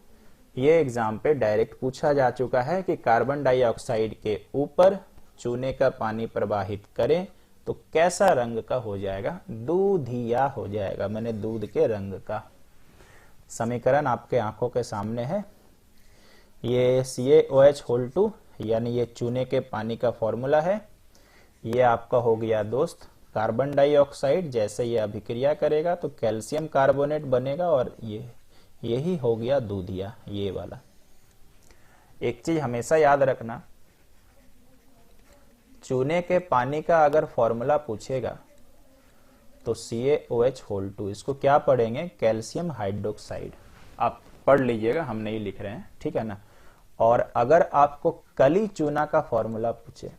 ये एग्जाम पे डायरेक्ट पूछा जा चुका है कि कार्बन डाइऑक्साइड के ऊपर चूने का पानी प्रवाहित करें तो कैसा रंग का हो जाएगा? दूधिया हो जाएगा, मैंने दूध के रंग का। समीकरण आपके आंखों के सामने है। ये CaOH2 यानी ये चूने के पानी का फॉर्मूला है। ये आपका हो गया दोस्त कार्बन डाइऑक्साइड, जैसे ये अभिक्रिया करेगा तो कैल्शियम कार्बोनेट बनेगा और यही हो गया दूधिया, ये वाला। एक चीज हमेशा याद रखना, चूने के पानी का अगर फॉर्मूला पूछेगा तो CaOH2, इसको क्या पढ़ेंगे? Calcium hydroxide. आप पढ़ लीजिएगा, हम नहीं लिख रहे हैं, ठीक है ना। और अगर आपको कली चूना का फॉर्मूला पूछे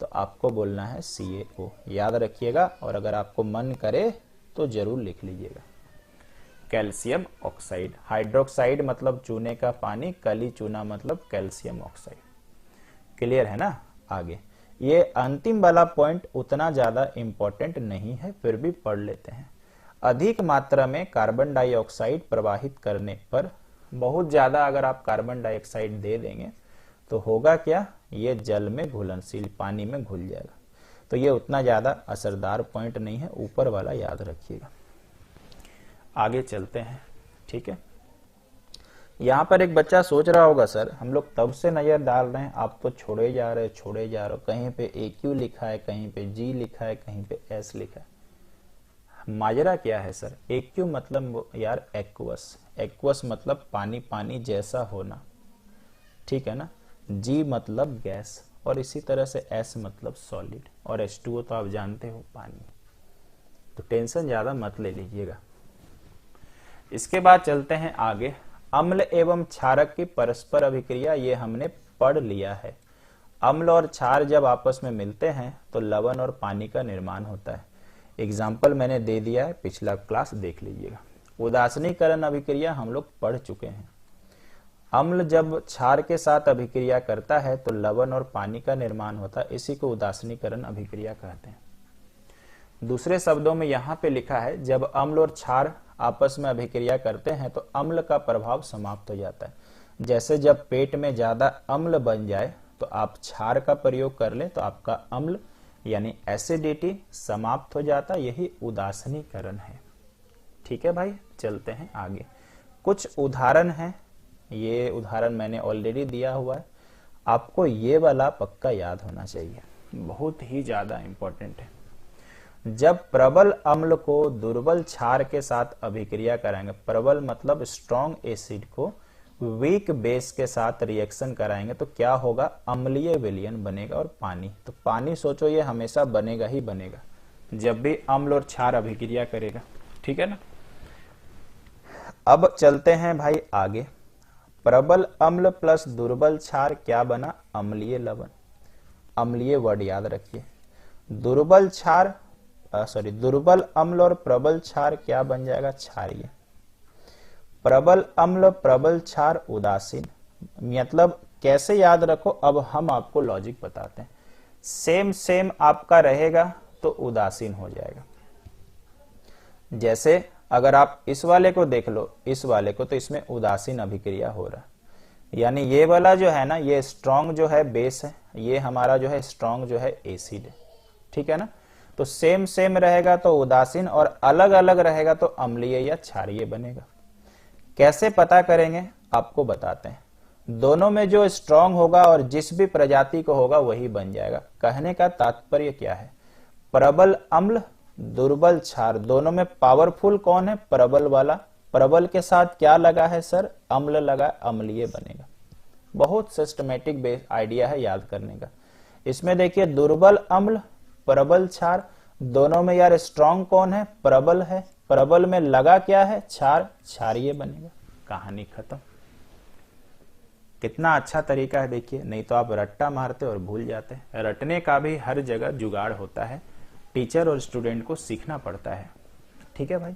तो आपको बोलना है CaO, याद रखिएगा। और अगर आपको मन करे तो जरूर लिख लीजिएगा। कैल्शियम ऑक्साइड, हाइड्रोक्साइड मतलब चूने का पानी, कली चूना मतलब कैल्शियम ऑक्साइड। क्लियर है ना? आगे ये अंतिम वाला पॉइंट उतना ज्यादा इंपॉर्टेंट नहीं है, फिर भी पढ़ लेते हैं। अधिक मात्रा में कार्बन डाइऑक्साइड प्रवाहित करने पर, बहुत ज्यादा अगर आप कार्बन डाइऑक्साइड दे देंगे तो होगा क्या? ये जल में घुलनशील, पानी में घुल जाएगा। तो ये उतना ज्यादा असरदार पॉइंट नहीं है, ऊपर वाला याद रखिएगा। आगे चलते हैं, ठीक है। यहां पर एक बच्चा सोच रहा होगा सर हम लोग तब से नजर डाल रहे हैं, आप तो छोड़े जा रहे हो, कहीं पे AQ लिखा है, कहीं पे G लिखा है, कहीं पे S लिखा है। माजरा क्या है सर? AQ मतलब यार एक्वस, एक्वस मतलब पानी पानी जैसा होना, ठीक है ना। G मतलब गैस, और इसी तरह से S मतलब सॉलिड, और H2O तो आप जानते हो पानी। तो टेंशन ज्यादा मत ले लीजिएगा। इसके बाद चलते हैं आगे। अम्ल एवं क्षारक की परस्पर अभिक्रिया, ये हमने पढ़ लिया है। अम्ल और क्षार जब आपस में मिलते हैं तो लवण और पानी का निर्माण होता है। एग्जाम्पल मैंने दे दिया है, पिछला क्लास देख लीजिएगा। उदासीनीकरण अभिक्रिया हम लोग पढ़ चुके हैं। अम्ल जब क्षार के साथ अभिक्रिया करता है तो लवण और पानी का निर्माण होता है, इसी को उदासीनीकरण अभिक्रिया कहते हैं। दूसरे शब्दों में यहाँ पे लिखा है, जब अम्ल और क्षार आपस में अभिक्रिया करते हैं तो अम्ल का प्रभाव समाप्त हो जाता है। जैसे जब पेट में ज्यादा अम्ल बन जाए तो आप क्षार का प्रयोग कर लें तो आपका अम्ल यानी एसिडिटी समाप्त हो जाता, यही उदासीनीकरण है। ठीक है भाई, चलते हैं आगे। कुछ उदाहरण हैं, ये उदाहरण मैंने ऑलरेडी दिया हुआ है, आपको ये वाला पक्का याद होना चाहिए, बहुत ही ज्यादा इंपॉर्टेंट है। जब प्रबल अम्ल को दुर्बल क्षार के साथ अभिक्रिया कराएंगे, प्रबल मतलब स्ट्रॉन्ग एसिड को वीक बेस के साथ रिएक्शन कराएंगे तो क्या होगा? अम्लीय विलयन बनेगा और पानी। तो पानी सोचो ये हमेशा बनेगा ही बनेगा जब भी अम्ल और क्षार अभिक्रिया करेगा, ठीक है ना। अब चलते हैं भाई आगे। प्रबल अम्ल प्लस दुर्बल क्षार क्या बना? अम्लीय लवण। अम्लीय वर्ड याद रखिए। दुर्बल क्षार दुर्बल अम्ल और प्रबल क्षार क्या बन जाएगा? क्षारीय। प्रबल अम्ल प्रबल क्षार उदासीन। मतलब कैसे याद रखो, अब हम आपको लॉजिक बताते हैं। सेम सेम आपका रहेगा तो उदासीन हो जाएगा। जैसे अगर आप इस वाले को देख लो, इस वाले को, तो इसमें उदासीन अभिक्रिया हो रहा है। यानी ये वाला जो है ना, ये स्ट्रॉन्ग जो है बेस है, ये हमारा जो है स्ट्रॉन्ग जो है एसिड है, ठीक है ना। तो सेम सेम रहेगा तो उदासीन, और अलग अलग रहेगा तो अम्लीय या क्षारीय बनेगा। कैसे पता करेंगे आपको बताते हैं। दोनों में जो स्ट्रॉन्ग होगा और जिस भी प्रजाति को होगा वही बन जाएगा। कहने का तात्पर्य क्या है, प्रबल अम्ल दुर्बल क्षार, दोनों में पावरफुल कौन है, प्रबल वाला। प्रबल के साथ क्या लगा है सर, अम्ल लगा, अम्लीय बनेगा। बहुत सिस्टमेटिक बेस आइडिया है याद करने का। इसमें देखिए दुर्बल अम्ल प्रबल क्षार, दोनों में यार स्ट्रॉन्ग कौन है, प्रबल है। प्रबल में लगा क्या है, क्षार, क्षारीय बनेगा। कहानी खत्म। कितना अच्छा तरीका है देखिए, नहीं तो आप रट्टा मारते और भूल जाते हैं। रटने का भी हर जगह जुगाड़ होता है, टीचर और स्टूडेंट को सीखना पड़ता है, ठीक है भाई।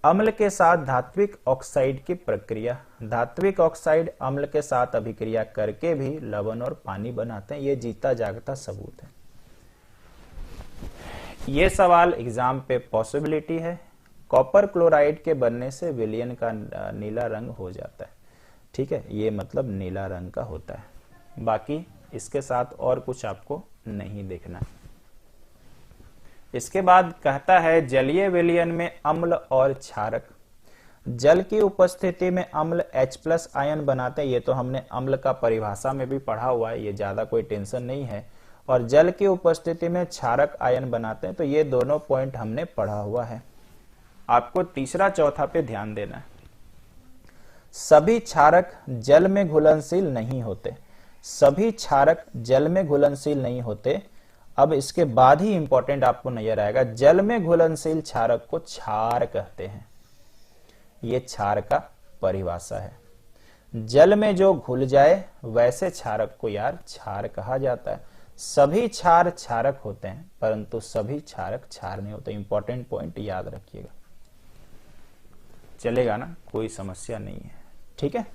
अम्ल के साथ धात्विक ऑक्साइड की प्रक्रिया, धात्विक ऑक्साइड अम्ल के साथ अभिक्रिया करके भी लवण और पानी बनाते हैं, ये जीता जागता सबूत है। ये सवाल एग्जाम पे पॉसिबिलिटी है। कॉपर क्लोराइड के बनने से विलयन का नीला रंग हो जाता है, ठीक है, ये मतलब नीला रंग का होता है। बाकी इसके साथ और कुछ आपको नहीं देखना। इसके बाद कहता है जलीय विलयन में अम्ल और क्षारक। जल की उपस्थिति में अम्ल H+ आयन बनाते हैं, ये तो हमने अम्ल का परिभाषा में भी पढ़ा हुआ है, ये ज्यादा कोई टेंशन नहीं है। और जल की उपस्थिति में क्षारक आयन बनाते हैं, तो ये दोनों पॉइंट हमने पढ़ा हुआ है। आपको तीसरा चौथा पे ध्यान देना है। सभी क्षारक जल में घुलनशील नहीं होते, सभी क्षारक जल में घुलनशील नहीं होते। अब इसके बाद ही इंपॉर्टेंट आपको नजर आएगा, जल में घुलनशील क्षारक को क्षार कहते हैं, ये क्षार का परिभाषा है। जल में जो घुल जाए वैसे क्षारक को यार क्षार कहा जाता है। सभी क्षार क्षारक होते हैं परंतु सभी क्षारक क्षार नहीं होते। इंपॉर्टेंट पॉइंट याद रखिएगा, चलेगा ना, कोई समस्या नहीं है, ठीक है।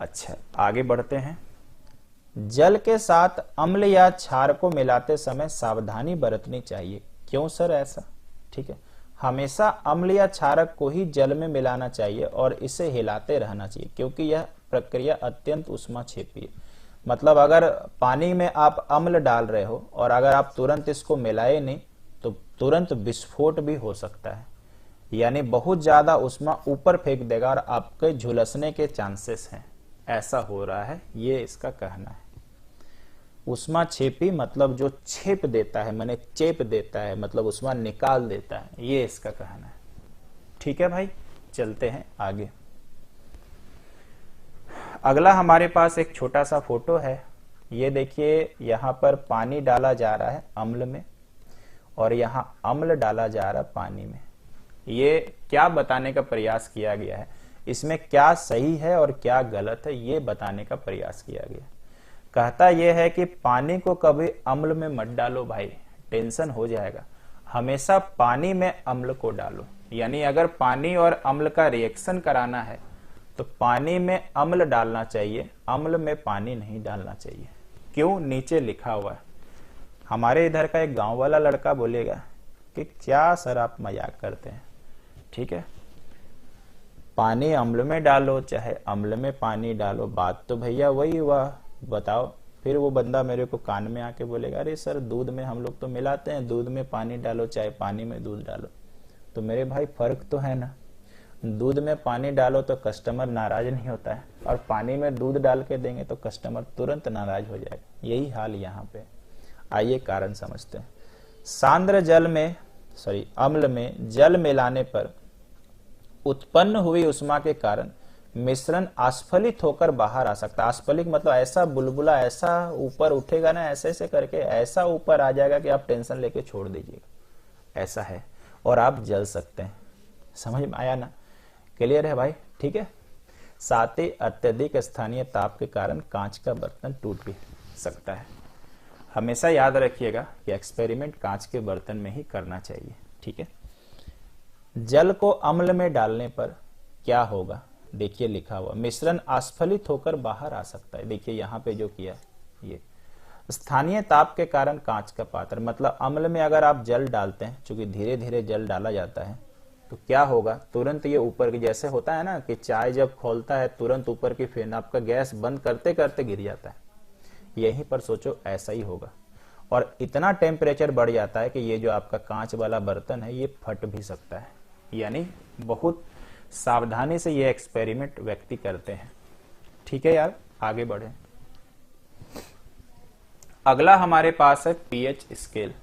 अच्छा आगे बढ़ते हैं। जल के साथ अम्ल या क्षार को मिलाते समय सावधानी बरतनी चाहिए। क्यों सर ऐसा, ठीक है, हमेशा अम्ल या क्षारक को ही जल में मिलाना चाहिए और इसे हिलाते रहना चाहिए, क्योंकि यह प्रक्रिया अत्यंत ऊष्माक्षेपी है। मतलब अगर पानी में आप अम्ल डाल रहे हो और अगर आप तुरंत इसको मिलाए नहीं तो तुरंत विस्फोट भी हो सकता है, यानी बहुत ज्यादा ऊष्मा ऊपर फेंक देगा और आपके झुलसने के चांसेस हैं। ऐसा हो रहा है, ये इसका कहना है। ऊष्मा छेपी मतलब जो छेप देता है, माने चेप देता है, मतलब ऊष्मा निकाल देता है, ये इसका कहना है, ठीक है भाई। चलते हैं आगे। अगला हमारे पास एक छोटा सा फोटो है। ये देखिए यहाँ पर पानी डाला जा रहा है अम्ल में और यहाँ अम्ल डाला जा रहा है पानी में। ये क्या बताने का प्रयास किया गया है, इसमें क्या सही है और क्या गलत है, ये बताने का प्रयास किया गया। कहता यह है कि पानी को कभी अम्ल में मत डालो भाई, टेंशन हो जाएगा। हमेशा पानी में अम्ल को डालो, यानी अगर पानी और अम्ल का रिएक्शन कराना है तो पानी में अम्ल डालना चाहिए, अम्ल में पानी नहीं डालना चाहिए। क्यों, नीचे लिखा हुआ है। हमारे इधर का एक गांव वाला लड़का बोलेगा कि क्या सर आप मजाक करते हैं, ठीक है, पानी अम्ल में डालो चाहे अम्ल में पानी डालो, बात तो भैया वही हुआ, बताओ। फिर वो बंदा मेरे को कान में आके बोलेगा अरे सर दूध में हम लोग तो मिलाते हैं, दूध में पानी डालो चाहे पानी में दूध डालो। तो मेरे भाई फर्क तो है ना, दूध में पानी डालो तो कस्टमर नाराज नहीं होता है और पानी में दूध डाल के देंगे तो कस्टमर तुरंत नाराज हो जाएगा। यही हाल यहाँ पे। आइए कारण समझते हैं। सांद्र जल में अम्ल में जल मिलाने पर उत्पन्न हुई ऊष्मा के कारण मिश्रण आस्फलित होकर बाहर आ सकता है। आस्फलित मतलब ऐसा बुलबुला ऐसा ऊपर उठेगा ना, ऐसे ऐसे करके ऐसा ऊपर आ जाएगा कि आप टेंशन लेके छोड़ दीजिएगा, ऐसा है, और आप जल सकते हैं। समझ में आया ना, क्लियर है भाई, ठीक है। साथ ही अत्यधिक स्थानीय ताप के कारण कांच का बर्तन टूट भी सकता है। हमेशा याद रखिएगा कि एक्सपेरिमेंट कांच के बर्तन में ही करना चाहिए, ठीक है। जल को अम्ल में डालने पर क्या होगा, देखिए लिखा हुआ, मिश्रण आस्फलित होकर बाहर आ सकता है। देखिए यहाँ पे जो किया, ये स्थानीय ताप के कारण कांच का पात्र, मतलब अम्ल में अगर आप जल डालते हैं, चूंकि धीरे धीरे जल डाला जाता है, तो क्या होगा, तुरंत ये ऊपर की, जैसे होता है ना कि चाय जब खोलता है तुरंत ऊपर की फेन आपका गैस बंद करते करते गिर जाता है, यहीं पर सोचो ऐसा ही होगा, और इतना टेम्परेचर बढ़ जाता है कि ये जो आपका कांच वाला बर्तन है ये फट भी सकता है। यानी बहुत सावधानी से ये एक्सपेरिमेंट व्यक्ति करते हैं। ठीक है यार, आगे बढ़े। अगला हमारे पास है पीएच स्केल।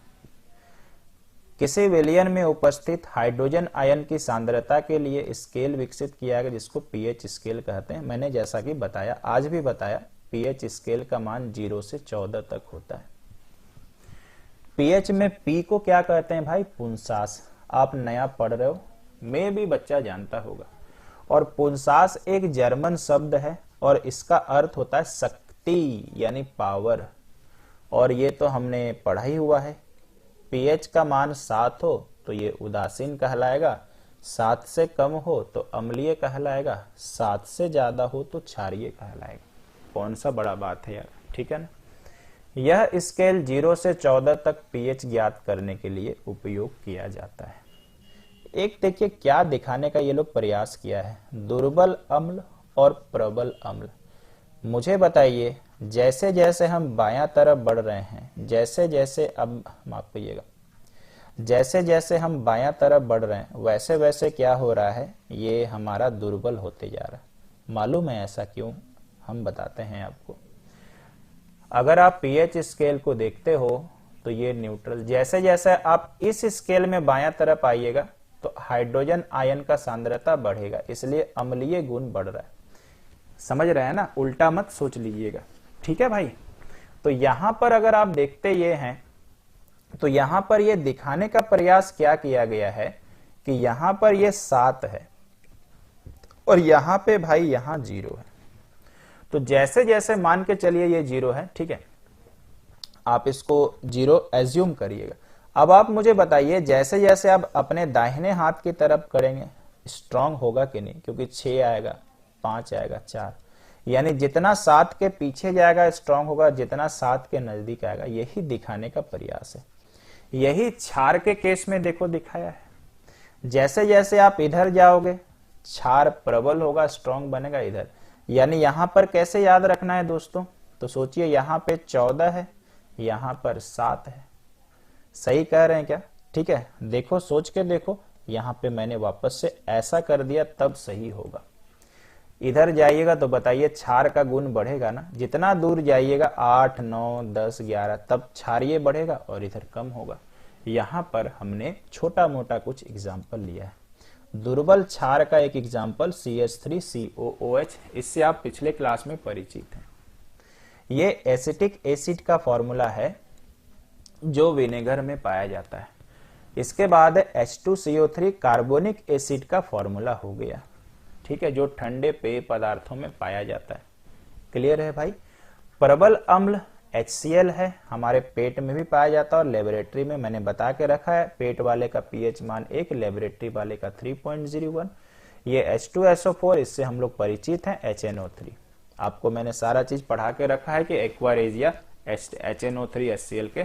किसी विलयन में उपस्थित हाइड्रोजन आयन की सांद्रता के लिए स्केल विकसित किया गया जिसको पीएच स्केल कहते हैं। मैंने जैसा कि बताया, आज भी बताया, पीएच स्केल का मान 0 से 14 तक होता है। पीएच में पी को क्या कहते हैं भाई? पुंसास। आप नया पढ़ रहे हो, मैं भी बच्चा जानता होगा। और पुंसास एक जर्मन शब्द है और इसका अर्थ होता है शक्ति यानी पावर, और ये तो हमने पढ़ा ही हुआ है। पीएच का मान 7 हो तो ये उदासीन कहलाएगा, 7 से कम हो तो अम्लीय कहलाएगा, 7 से ज्यादा हो तो क्षारीय कहलाएगा। कौन सा बड़ा बात है यार, ठीक है ना। यह स्केल 0 से 14 तक पीएच ज्ञात करने के लिए उपयोग किया जाता है। एक देखिए क्या दिखाने का ये लोग प्रयास किया है, दुर्बल अम्ल और प्रबल अम्ल। मुझे बताइए, जैसे जैसे हम बायां तरफ बढ़ रहे हैं, जैसे जैसे, अब माफ करिएगा, जैसे जैसे हम बायां तरफ बढ़ रहे हैं वैसे वैसे क्या हो रहा है, ये हमारा दुर्बल होते जा रहा है। मालूम है ऐसा क्यों? हम बताते हैं आपको। अगर आप पीएच स्केल को देखते हो तो ये न्यूट्रल, जैसे जैसे आप इस स्केल में बायां तरफ आइएगा तो हाइड्रोजन आयन का सांद्रता बढ़ेगा, इसलिए अम्लीय गुण बढ़ रहा है। समझ रहे हैं ना, उल्टा मत सोच लीजिएगा। ठीक है भाई। तो यहां पर अगर आप देखते ये हैं तो यहां पर ये दिखाने का प्रयास क्या किया गया है कि यहां पर ये 7 है और यहां पे भाई यहां 0 है। तो जैसे जैसे मान के चलिए ये 0 है, ठीक है, आप इसको 0 एज्यूम करिएगा। अब आप मुझे बताइए, जैसे जैसे आप अपने दाहिने हाथ की तरफ करेंगे स्ट्रांग होगा कि नहीं? क्योंकि 6 आएगा, 5 आएगा, 4, यानी जितना 7 के पीछे जाएगा स्ट्रांग होगा, जितना 7 के नजदीक आएगा। यही दिखाने का प्रयास है। यही क्षार के केस में देखो दिखाया है। जैसे जैसे आप इधर जाओगे क्षार प्रबल होगा, स्ट्रांग बनेगा इधर। यानी यहां पर कैसे याद रखना है दोस्तों? तो सोचिए, यहां पे 14 है, यहां पर 7 है। सही कह रहे हैं क्या? ठीक है, देखो सोच के देखो, यहां पे मैंने वापस से ऐसा कर दिया तब सही होगा। इधर जाइएगा तो बताइए क्षार का गुण बढ़ेगा ना, जितना दूर जाइएगा 8, 9, 10, 11 तब क्षारीय बढ़ेगा और इधर कम होगा। यहां पर हमने छोटा मोटा कुछ एग्जाम्पल लिया है। दुर्बल क्षार का एक एग्जाम्पल CH3COOH, इससे आप पिछले क्लास में परिचित हैं। ये एसिटिक एसिड का फॉर्मूला है जो विनेगर में पाया जाता है। इसके बाद H2CO3 कार्बोनिक एसिड का फॉर्मूला हो गया, ठीक है, जो ठंडे पेय पदार्थों में पाया जाता है। क्लियर है भाई। प्रबल अम्ल HCl है, हमारे पेट में भी पाया जाता है और लेबोरेटरी में मैंने बता के रखा है। पेट वाले का पीएच मान 1, लेबोरेटरी वाले का 3.01। ये H2SO4, इससे हम लोग परिचित हैं, HNO3। आपको मैंने सारा चीज पढ़ा के रखा है कि एक्वारेजिया HNO3 HCl के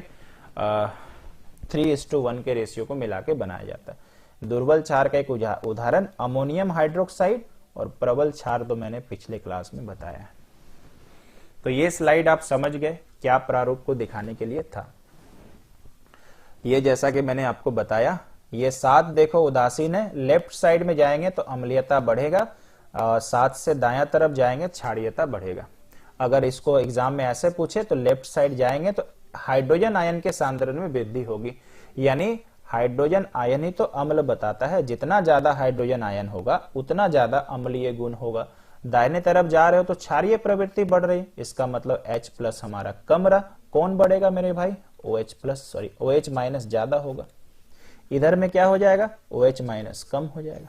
3:1 के रेशियो को मिला के बनाया जाता है। दुर्बल क्षार का एक उदाहरण अमोनियम हाइड्रोक्साइड, और प्रबल क्षार तो मैंने पिछले क्लास में बताया है। तो ये स्लाइड आप समझ गए क्या प्रारूप को दिखाने के लिए था। ये जैसा कि मैंने आपको बताया, ये 7 देखो उदासीन है, लेफ्ट साइड में जाएंगे तो अम्लीयता बढ़ेगा, 7 से दायां तरफ जाएंगे क्षारीयता बढ़ेगा। अगर इसको एग्जाम में ऐसे पूछे तो लेफ्ट साइड जाएंगे तो हाइड्रोजन आयन के सांद्रण में वृद्धि होगी, यानी हाइड्रोजन आयन ही तो अम्ल बताता है। जितना ज्यादा हाइड्रोजन आयन होगा उतना ज्यादा अम्लीय गुण होगा। दाहिने तरफ जा रहे हो तो क्षारीय प्रवृत्ति बढ़ रही, इसका मतलब H+ हमारा कम रहा। कौन बढ़ेगा मेरे भाई? OH- ज्यादा होगा। इधर में क्या हो जाएगा? OH- कम हो जाएगा।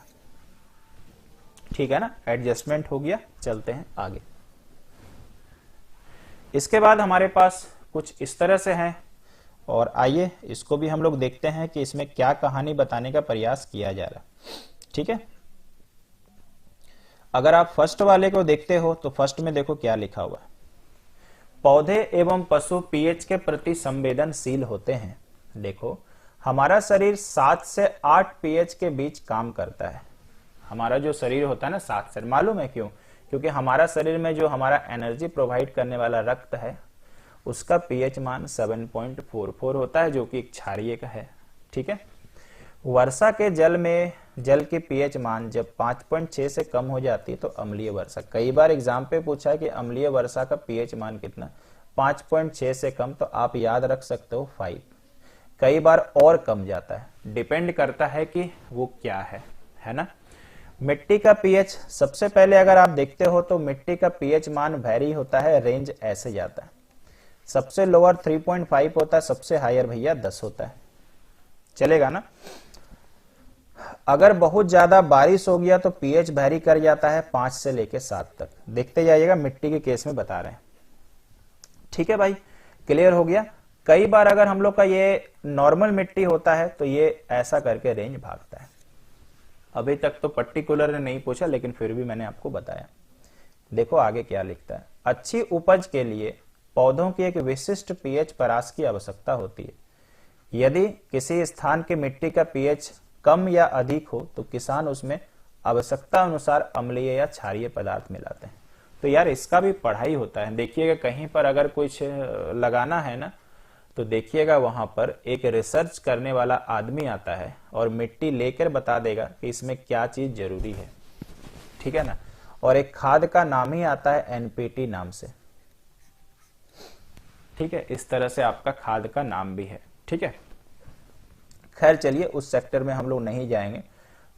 ठीक है ना, एडजस्टमेंट हो गया। चलते हैं आगे। इसके बाद हमारे पास कुछ इस तरह से है, और आइए इसको भी हम लोग देखते हैं कि इसमें क्या कहानी बताने का प्रयास किया जा रहा है। ठीक है, अगर आप फर्स्ट वाले को देखते हो तो फर्स्ट में देखो क्या लिखा हुआ है। पौधे एवं पशु पीएच के प्रति संवेदनशील होते हैं। देखो, हमारा शरीर 7 से 8 पीएच के बीच काम करता है। हमारा जो शरीर होता है ना 7 से, मालूम है क्यों? क्योंकि हमारा शरीर में जो हमारा एनर्जी प्रोवाइड करने वाला रक्त है उसका पीएच मान 7.44 होता है, जो कि एक क्षारीय का है। ठीक है। वर्षा के जल में जल की पीएच मान जब 5.6 से कम हो जाती है तो अम्लीय वर्षा। कई बार एग्जाम पे पूछा है कि अम्लीय वर्षा का पीएच मान कितना, 5.6 से कम, तो आप याद रख सकते हो 5। कई बार और कम जाता है, डिपेंड करता है कि वो क्या है ना। मिट्टी का पीएच, सबसे पहले अगर आप देखते हो तो मिट्टी का पीएच मान वेरी होता है, रेंज ऐसे जाता है। सबसे लोअर 3.5 होता है, सबसे हायर भैया 10 होता है। चलेगा ना। अगर बहुत ज्यादा बारिश हो गया तो पीएच वेरी कर जाता है 5 से लेके 7 तक। देखते जाइएगा, मिट्टी के केस में बता रहे हैं। ठीक है भाई, क्लियर हो गया। कई बार अगर हम लोग का ये नॉर्मल मिट्टी होता है तो ये ऐसा करके रेंज भागता है। अभी तक तो पर्टिकुलर ने नहीं पूछा, लेकिन फिर भी मैंने आपको बताया। देखो आगे क्या लिखता है। अच्छी उपज के लिए पौधों की एक विशिष्ट पीएच परास की आवश्यकता होती है। यदि किसी स्थान की मिट्टी का पीएच कम या अधिक हो तो किसान उसमें आवश्यकता अनुसार अम्लीय या क्षारीय पदार्थ मिलाते हैं। तो यार इसका भी पढ़ाई होता है। देखिएगा कहीं पर अगर कुछ लगाना है ना, तो देखिएगा वहां पर एक रिसर्च करने वाला आदमी आता है और मिट्टी लेकर बता देगा कि इसमें क्या चीज जरूरी है। ठीक है ना। और एक खाद का नाम ही आता है एनपीटी नाम से। ठीक है, इस तरह से आपका खाद का नाम भी है। ठीक है, खैर चलिए उस सेक्टर में हम लोग नहीं जाएंगे।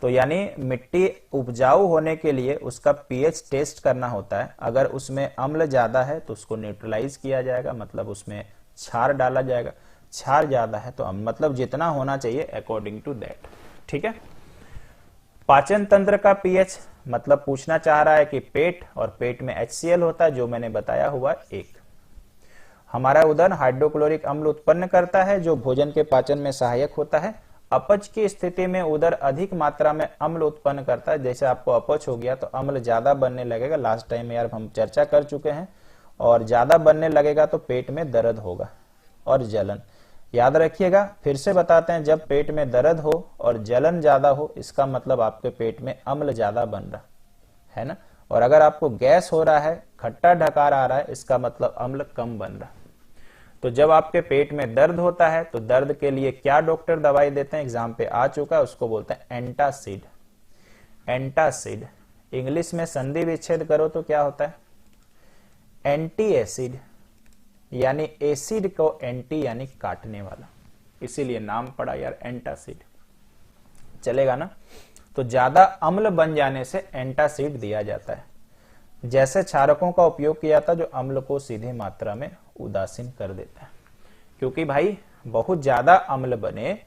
तो यानी मिट्टी उपजाऊ होने के लिए उसका पीएच टेस्ट करना होता है। अगर उसमें अम्ल ज्यादा है तो उसको न्यूट्रलाइज किया जाएगा, मतलब उसमें क्षार डाला जाएगा। क्षार ज्यादा है तो मतलब जितना होना चाहिए अकॉर्डिंग टू दैट। ठीक है। पाचन तंत्र का पीएच, मतलब पूछना चाह रहा है कि पेट, और पेट में HCl होता है, जो मैंने बताया हुआ 1। हमारा उदर हाइड्रोक्लोरिक अम्ल उत्पन्न करता है जो भोजन के पाचन में सहायक होता है। अपच की स्थिति में उदर अधिक मात्रा में अम्ल उत्पन्न करता है। जैसे आपको अपच हो गया तो अम्ल ज्यादा बनने लगेगा, लास्ट टाइम यार हम चर्चा कर चुके हैं। और ज्यादा बनने लगेगा तो पेट में दर्द होगा और जलन। याद रखिएगा, फिर से बताते हैं, जब पेट में दर्द हो और जलन ज्यादा हो, इसका मतलब आपके पेट में अम्ल ज्यादा बन रहा है ना। और अगर आपको गैस हो रहा है, खट्टा ढकार आ रहा है, इसका मतलब अम्ल कम बन रहा। तो जब आपके पेट में दर्द होता है तो दर्द के लिए क्या डॉक्टर दवाई देते हैं, एग्जाम पे आ चुका है, उसको बोलते हैं एंटासिड। एंटासिड इंग्लिश में संधि विच्छेद करो तो क्या होता है, एंटी एसिड। यानी एसिड को एंटी यानी काटने वाला, इसीलिए नाम पड़ा यार एंटासिड। चलेगा ना। तो ज्यादा अम्ल बन जाने से एंटासिड दिया जाता है। जैसे क्षारकों का उपयोग किया था जो अम्ल को सीधे मात्रा में उदासीन कर देता है। क्योंकि भाई बहुत ज्यादा अम्ल बने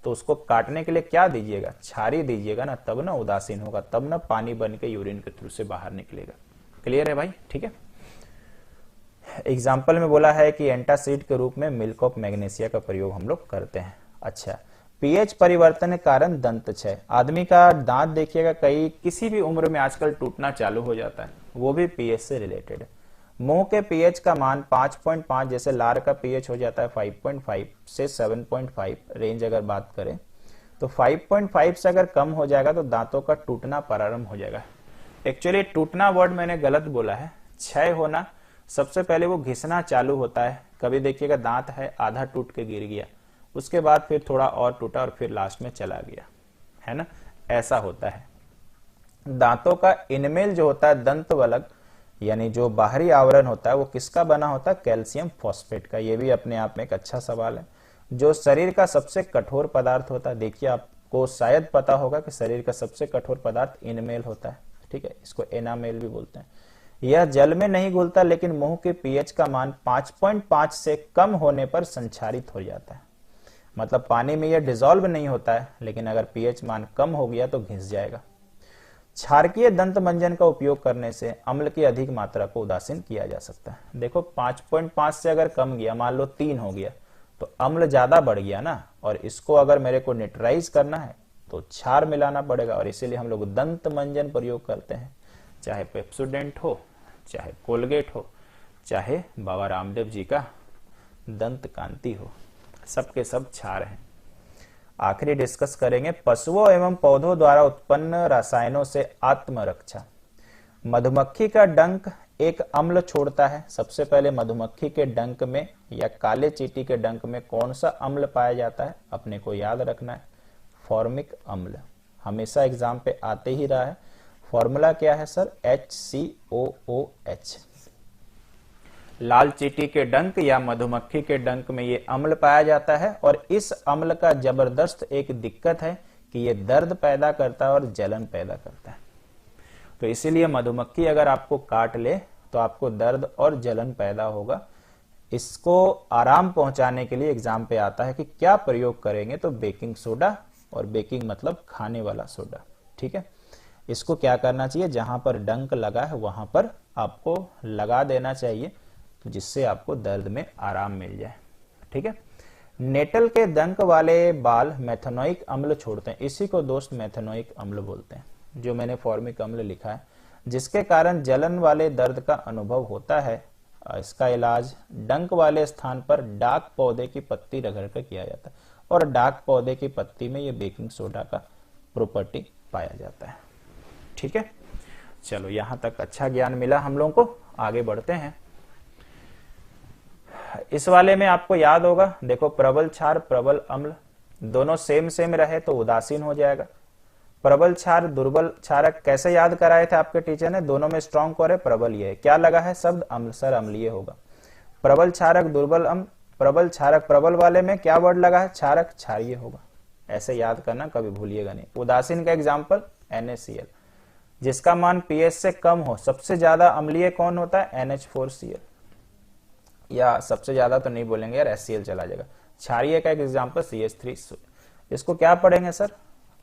तो उसको काटने के लिए क्या दीजिएगा, क्षारी दीजिएगा ना, तब ना उदासीन होगा, तब ना पानी बन के यूरिन के थ्रू से बाहर निकलेगा। क्लियर है भाई। ठीक है। एग्जाम्पल में बोला है कि एंटासिड के रूप में मिल्क ऑफ मैग्नीशिया का प्रयोग हम लोग करते हैं। अच्छा, पीएच परिवर्तन के कारण दंत क्षय। आदमी का दांत देखिएगा कई किसी भी उम्र में आजकल टूटना चालू हो जाता है, वो भी पीएच से रिलेटेड है। मुंह के पीएच का मान 5.5, जैसे लार का पीएच हो जाता है 5.5 से 7.5 रेंज। अगर बात करें तो 5.5 से अगर कम हो जाएगा तो दांतों का टूटना प्रारंभ हो जाएगा। एक्चुअली टूटना वर्ड मैंने गलत बोला है, क्षय होना। सबसे पहले वो घिसना चालू होता है। कभी देखिएगा दांत है आधा टूट के गिर गया, उसके बाद फिर थोड़ा और टूटा और फिर लास्ट में चला गया, है ना, ऐसा होता है। दांतों का इनमेल जो होता है, दंत वलग यानी जो बाहरी आवरण होता है, वो किसका बना होता है, कैल्शियम फॉस्फेट का। ये भी अपने आप में एक अच्छा सवाल है। जो शरीर का सबसे कठोर पदार्थ होता है, देखिए आपको शायद पता होगा कि शरीर का सबसे कठोर पदार्थ इनमेल होता है। ठीक है, इसको एनामेल भी बोलते हैं। यह जल में नहीं घुलता, लेकिन मुंह के पीएच का मान 5.5 से कम होने पर संक्षारित हो जाता है। मतलब पानी में यह डिसॉल्व नहीं होता है, लेकिन अगर पीएच मान कम हो गया तो घिस जाएगा। क्षारकीय दंत मंजन का उपयोग करने से अम्ल की अधिक मात्रा को उदासीन किया जा सकता है। देखो 5.5 से अगर कम गया, मान लो 3 हो गया, तो अम्ल ज्यादा बढ़ गया ना, और इसको अगर मेरे को न्यूट्रलाइज करना है तो क्षार मिलाना पड़ेगा। और इसीलिए हम लोग दंत मंजन प्रयोग करते हैं, चाहे पेप्सोडेंट हो, चाहे कोलगेट हो, चाहे बाबा रामदेव जी का दंत कांति हो, सबके सब क्षार हैं। आखिरी डिस्कस करेंगे पशुओं एवं पौधों द्वारा उत्पन्न रसायनों से आत्मरक्षा। मधुमक्खी का डंक एक अम्ल छोड़ता है, सबसे पहले मधुमक्खी के डंक में या काले चींटी के डंक में कौन सा अम्ल पाया जाता है, अपने को याद रखना है, फॉर्मिक अम्ल। हमेशा एग्जाम पे आते ही रहा है। फॉर्मूला क्या है सर, HCOOH। लाल चींटी के डंक या मधुमक्खी के डंक में ये अम्ल पाया जाता है और इस अम्ल का जबरदस्त एक दिक्कत है कि ये दर्द पैदा करता है और जलन पैदा करता है। तो इसीलिए मधुमक्खी अगर आपको काट ले तो आपको दर्द और जलन पैदा होगा। इसको आराम पहुंचाने के लिए एग्जाम पे आता है कि क्या प्रयोग करेंगे, तो बेकिंग सोडा, और बेकिंग मतलब खाने वाला सोडा, ठीक है। इसको क्या करना चाहिए, जहां पर डंक लगा है वहां पर आपको लगा देना चाहिए, तो जिससे आपको दर्द में आराम मिल जाए, ठीक है। नेटल के डंक वाले बाल मेथनोइक अम्ल छोड़ते हैं, इसी को दोस्त मेथनोइक अम्ल बोलते हैं, जो मैंने फॉर्मिक अम्ल लिखा है, जिसके कारण जलन वाले दर्द का अनुभव होता है। इसका इलाज डंक वाले स्थान पर डाक पौधे की पत्ती रगड़ कर किया जाता है, और डाक पौधे की पत्ती में ये बेकिंग सोडा का प्रॉपर्टी पाया जाता है, ठीक है। चलो यहां तक अच्छा ज्ञान मिला हम लोगों को, आगे बढ़ते हैं। इस वाले में आपको याद होगा, देखो प्रबल क्षार प्रबल अम्ल दोनों सेम रहे तो उदासीन हो जाएगा। प्रबल क्षार दुर्बल क्षारक कैसे याद कराए थे आपके टीचर ने, दोनों में स्ट्रॉन्ग कौन है, प्रबल। ये क्या लगा है शब्द, अम्ल, सर अम्लीय होगा। प्रबल क्षारक दुर्बल अम्ल, प्रबल क्षारक प्रबल वाले में क्या वर्ड लगा है, क्षारक, क्षारीय होगा। ऐसे याद करना, कभी भूलिएगा नहीं। उदासीन का एग्जाम्पल NaCl, जिसका मान pH से कम हो। सबसे ज्यादा अम्लीय कौन होता है, NH4Cl, या सबसे ज्यादा तो नहीं बोलेंगे यार, HCl चला जाएगा। क्षारीय का एक एग्जाम्पल CH3। इसको क्या पढ़ेंगे सर,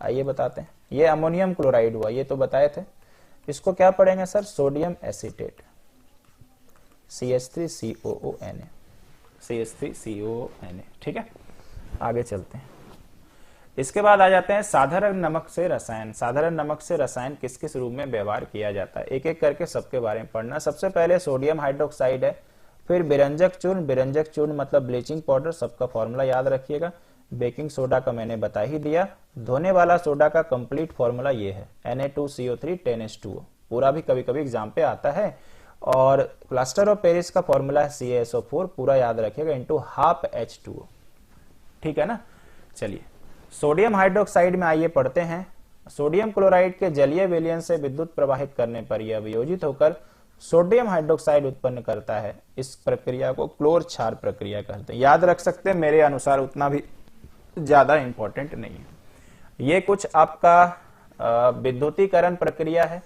आइए बताते हैं। ये अमोनियम क्लोराइड हुआ, ये तो बताए थे। इसको क्या पढ़ेंगे sir, sodium acetate, CH3COONA, CH3COONA, ठीक है। आगे चलते हैं। इसके बाद आ जाते हैं साधारण नमक से रसायन। साधारण नमक से रसायन किस किस रूप में व्यवहार किया जाता है, एक एक करके सबके बारे में पढ़ना। सबसे पहले सोडियम हाइड्रोक्साइड है, फिर बिरंजक चूर्ण, बिरंजक चूर्ण मतलब ब्लीचिंग पाउडर, सबका फॉर्मूला याद रखिएगा। बेकिंग सोडा का मैंने बता ही दिया। धोने वाला सोडा का कंप्लीट फॉर्मूला ये है, Na2CO3 10H2O, पूरा भी कभी कभी एग्जाम पे आता है। और प्लास्टर ऑफ पेरिस का फॉर्मूला है CaSO4, पूरा याद रखिएगा, इंटू हाफ H2O, ठीक है ना। चलिए सोडियम हाइड्रोक्साइड में आइए पढ़ते हैं। सोडियम क्लोराइड के जलीय विलयन से विद्युत प्रवाहित करने पर यह वियोजित होकर सोडियम हाइड्रोक्साइड उत्पन्न करता है। इस प्रक्रिया को क्लोर क्षार प्रक्रिया कहते हैं। याद रख सकते हैं, मेरे अनुसार उतना भी ज्यादा इंपॉर्टेंट नहीं है। ये कुछ आपका विद्युतीकरण प्रक्रिया है।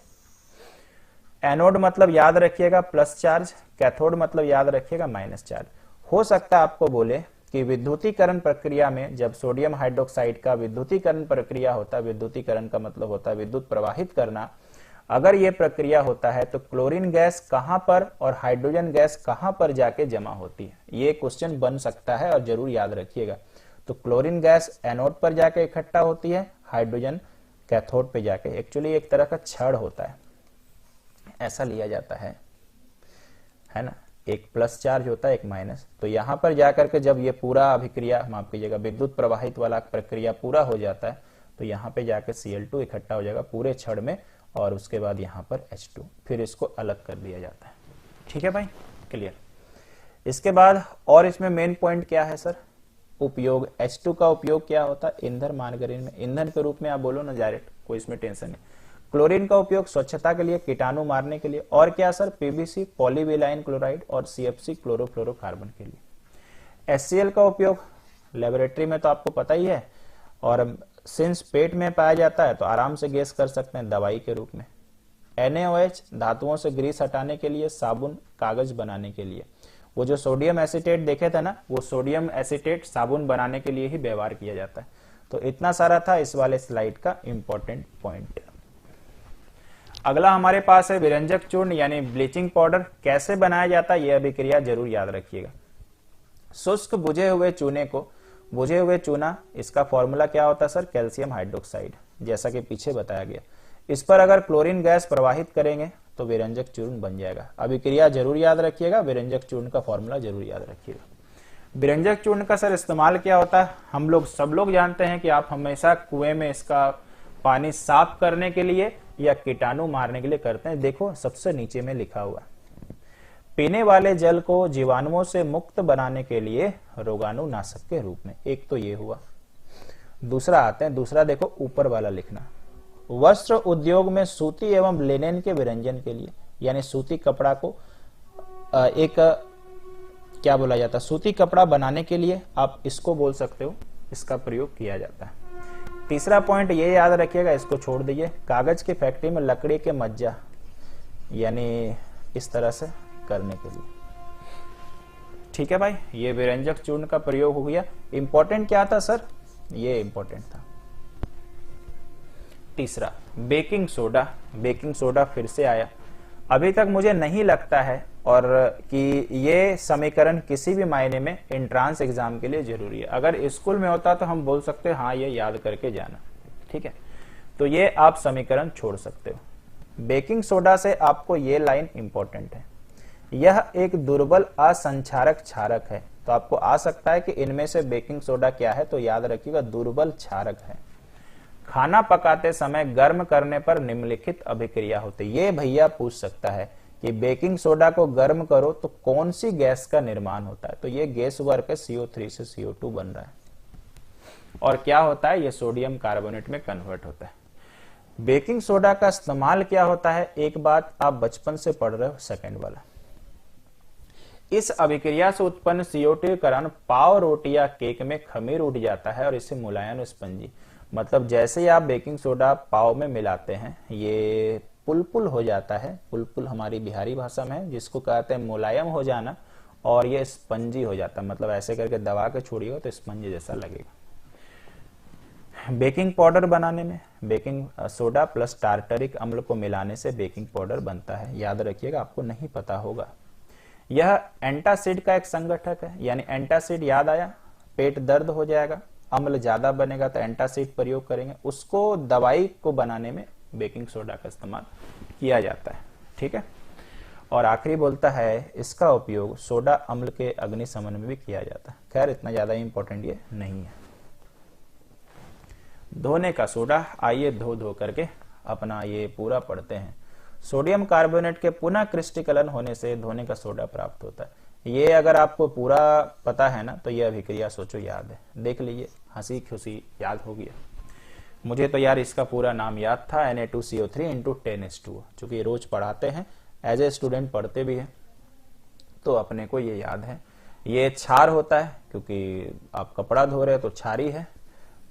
एनोड मतलब याद रखिएगा प्लस चार्ज, कैथोड मतलब याद रखिएगा माइनस चार्ज। हो सकता है आपको बोले कि विद्युतीकरण प्रक्रिया में जब सोडियम हाइड्रोक्साइड का विद्युतीकरण प्रक्रिया होता है, विद्युतीकरण का मतलब होता है विद्युत प्रवाहित करना, अगर ये प्रक्रिया होता है तो क्लोरीन गैस कहां पर और हाइड्रोजन गैस कहां पर जाके जमा होती है, ये क्वेश्चन बन सकता है और जरूर याद रखिएगा। तो क्लोरीन गैस एनोड पर जाके इकट्ठा होती है, हाइड्रोजन कैथोड पे जाके। एक्चुअली एक तरह का छड़ होता है, ऐसा लिया जाता है ना, एक प्लस चार्ज होता है एक माइनस। तो यहां पर जाकर के जब ये पूरा अभिक्रिया, माफ कीजिएगा, विद्युत प्रवाहित वाला प्रक्रिया पूरा हो जाता है तो यहाँ पे जाके Cl2 इकट्ठा हो जाएगा पूरे छड़ में, और उसके बाद यहाँ पर H2, फिर इसको अलग कर दिया जाता है। ठीक है भाई, क्लियर। इसके बाद और इसमें मेन पॉइंट क्या है सर, उपयोग। H2 का उपयोग क्या होता है, ईंधन मार्गरीन में, ईंधन के रूप में आप बोलो ना डायरेक्ट, कोई इसमें टेंशन नहीं। क्लोरीन का उपयोग स्वच्छता के लिए, कीटाणु मारने के लिए, और क्या सर, PVC पॉलीविलाइन क्लोराइड और CFC क्लोरोफ्लोरोकार्बन के लिए। HCl का उपयोग लेबोरेटरी में तो आपको पता ही है, और सिंस पेट में पाया जाता है तो आराम से गैस कर सकते हैं दवाई के रूप में। NaOH धातुओं से ग्रीस हटाने के लिए, साबुन, कागज बनाने के लिए। वो जो सोडियम एसीटेट देखे थे ना, वो सोडियम एसीटेट साबुन बनाने के लिए ही व्यवहार किया जाता है। तो इतना सारा था इस वाले स्लाइड का इंपॉर्टेंट पॉइंट। अगला हमारे पास है विरंजक चूर्ण यानी ब्लीचिंग पाउडर। कैसे बनाया जाता है यह अभिक्रिया जरूर याद रखिएगा। शुष्क बुझे हुए चूने को, बुझे हुए चूना, इसका फॉर्मूला क्या होता है सर, कैल्शियम हाइड्रोक्साइड, जैसा कि पीछे बताया गया। इस पर अगर क्लोरीन गैस प्रवाहित करेंगे तो विरंजक चूर्ण बन जाएगा। अभिक्रिया जरूर याद रखिएगा, विरंजक चूर्ण का फॉर्मूला जरूर याद रखिएगा। विरंजक चूर्ण का सर इस्तेमाल क्या होता है, हम लोग सब लोग जानते हैं कि आप हमेशा कुएं में इसका पानी साफ करने के लिए या कीटाणु मारने के लिए करते हैं। देखो सबसे नीचे में लिखा हुआ पीने वाले जल को जीवाणुओं से मुक्त बनाने के लिए रोगाणुनाशक के रूप में। एक तो ये हुआ। दूसरा आते हैं, दूसरा देखो ऊपर वाला लिखना, वस्त्र उद्योग में सूती एवं लिनेन के विरंजन के लिए, यानी सूती कपड़ा को एक क्या बोला जाता है, सूती कपड़ा बनाने के लिए आप इसको बोल सकते हो, इसका प्रयोग किया जाता है। तीसरा पॉइंट ये याद रखिएगा, इसको छोड़ दीजिए, कागज की फैक्ट्री में लकड़ी के मज्जा यानी इस तरह से करने के लिए। ठीक है भाई, ये विरंजक चूर्ण का प्रयोग हो गया। इंपॉर्टेंट क्या था सर, ये इंपॉर्टेंट था। तीसरा बेकिंग सोडा। बेकिंग सोडा फिर से आया। अभी तक मुझे नहीं लगता है और कि ये समीकरण किसी भी मायने में एंट्रांस एग्जाम के लिए जरूरी है। अगर स्कूल में होता तो हम बोल सकते हैं हाँ ये याद करके जाना, ठीक है, तो ये आप समीकरण छोड़ सकते हो। बेकिंग सोडा से आपको ये लाइन इंपॉर्टेंट है, यह एक दुर्बल असंक्षारक क्षारक है। तो आपको आ सकता है कि इनमें से बेकिंग सोडा क्या है, तो याद रखिएगा दुर्बल क्षारक है। खाना पकाते समय गर्म करने पर निम्नलिखित अभिक्रिया होती है। ये भैया पूछ सकता है कि बेकिंग सोडा को गर्म करो तो कौन सी गैस का निर्माण होता है, तो ये गैस वर्क है, CO3 से CO2 बन रहा है। और क्या होता है, ये सोडियम कार्बोनेट में कन्वर्ट होता है। बेकिंग सोडा का इस्तेमाल क्या होता है, एक बात आप बचपन से पढ़ रहे हो, सेकंड वाला, इस अभिक्रिया से उत्पन्न CO2 के कारण पाव, रोटी या केक में खमीर उठ जाता है और इसे मुलायम स्पंजी, मतलब जैसे ही आप बेकिंग सोडा पाव में मिलाते हैं ये पुलपुल हो जाता है। पुलपुल हमारी बिहारी भाषा में है, जिसको कहते हैं मुलायम हो जाना, और ये स्पंजी हो जाता है, मतलब ऐसे करके दबा के छोड़िए तो स्पंज जैसा लगेगा। बेकिंग पाउडर बनाने में बेकिंग सोडा प्लस टार्टरिक अम्ल को मिलाने से बेकिंग पाउडर बनता है। याद रखिएगा, आपको नहीं पता होगा। यह एंटासिड का एक संगठक है, यानी एंटासिड याद आया, पेट दर्द हो जाएगा, अम्ल ज्यादा बनेगा तो एंटासिड प्रयोग करेंगे, उसको दवाई को बनाने में बेकिंग सोडा का इस्तेमाल किया जाता है। ठीक है, और आखिरी बोलता है इसका उपयोग सोडा अम्ल के अग्निशमन में भी किया जाता है। खैर इतना ज्यादा इंपॉर्टेंट ये नहीं है। धोने का सोडा, आइए धो करके अपना ये पूरा पढ़ते हैं। सोडियम कार्बोनेट के पुनः क्रिस्टलीकरण होने से धोने का सोडा प्राप्त होता है। ये अगर आपको पूरा पता है ना तो ये अभिक्रिया सोचो याद है, देख लीजिए, हंसी खुशी याद हो गया। मुझे तो यार इसका पूरा नाम याद था, Na2CO3 × 10H2O, चूंकि रोज पढ़ाते हैं, एज ए स्टूडेंट पढ़ते भी हैं तो अपने को ये याद है। ये क्षार होता है क्योंकि आप कपड़ा धो रहे हो तो क्षारी है,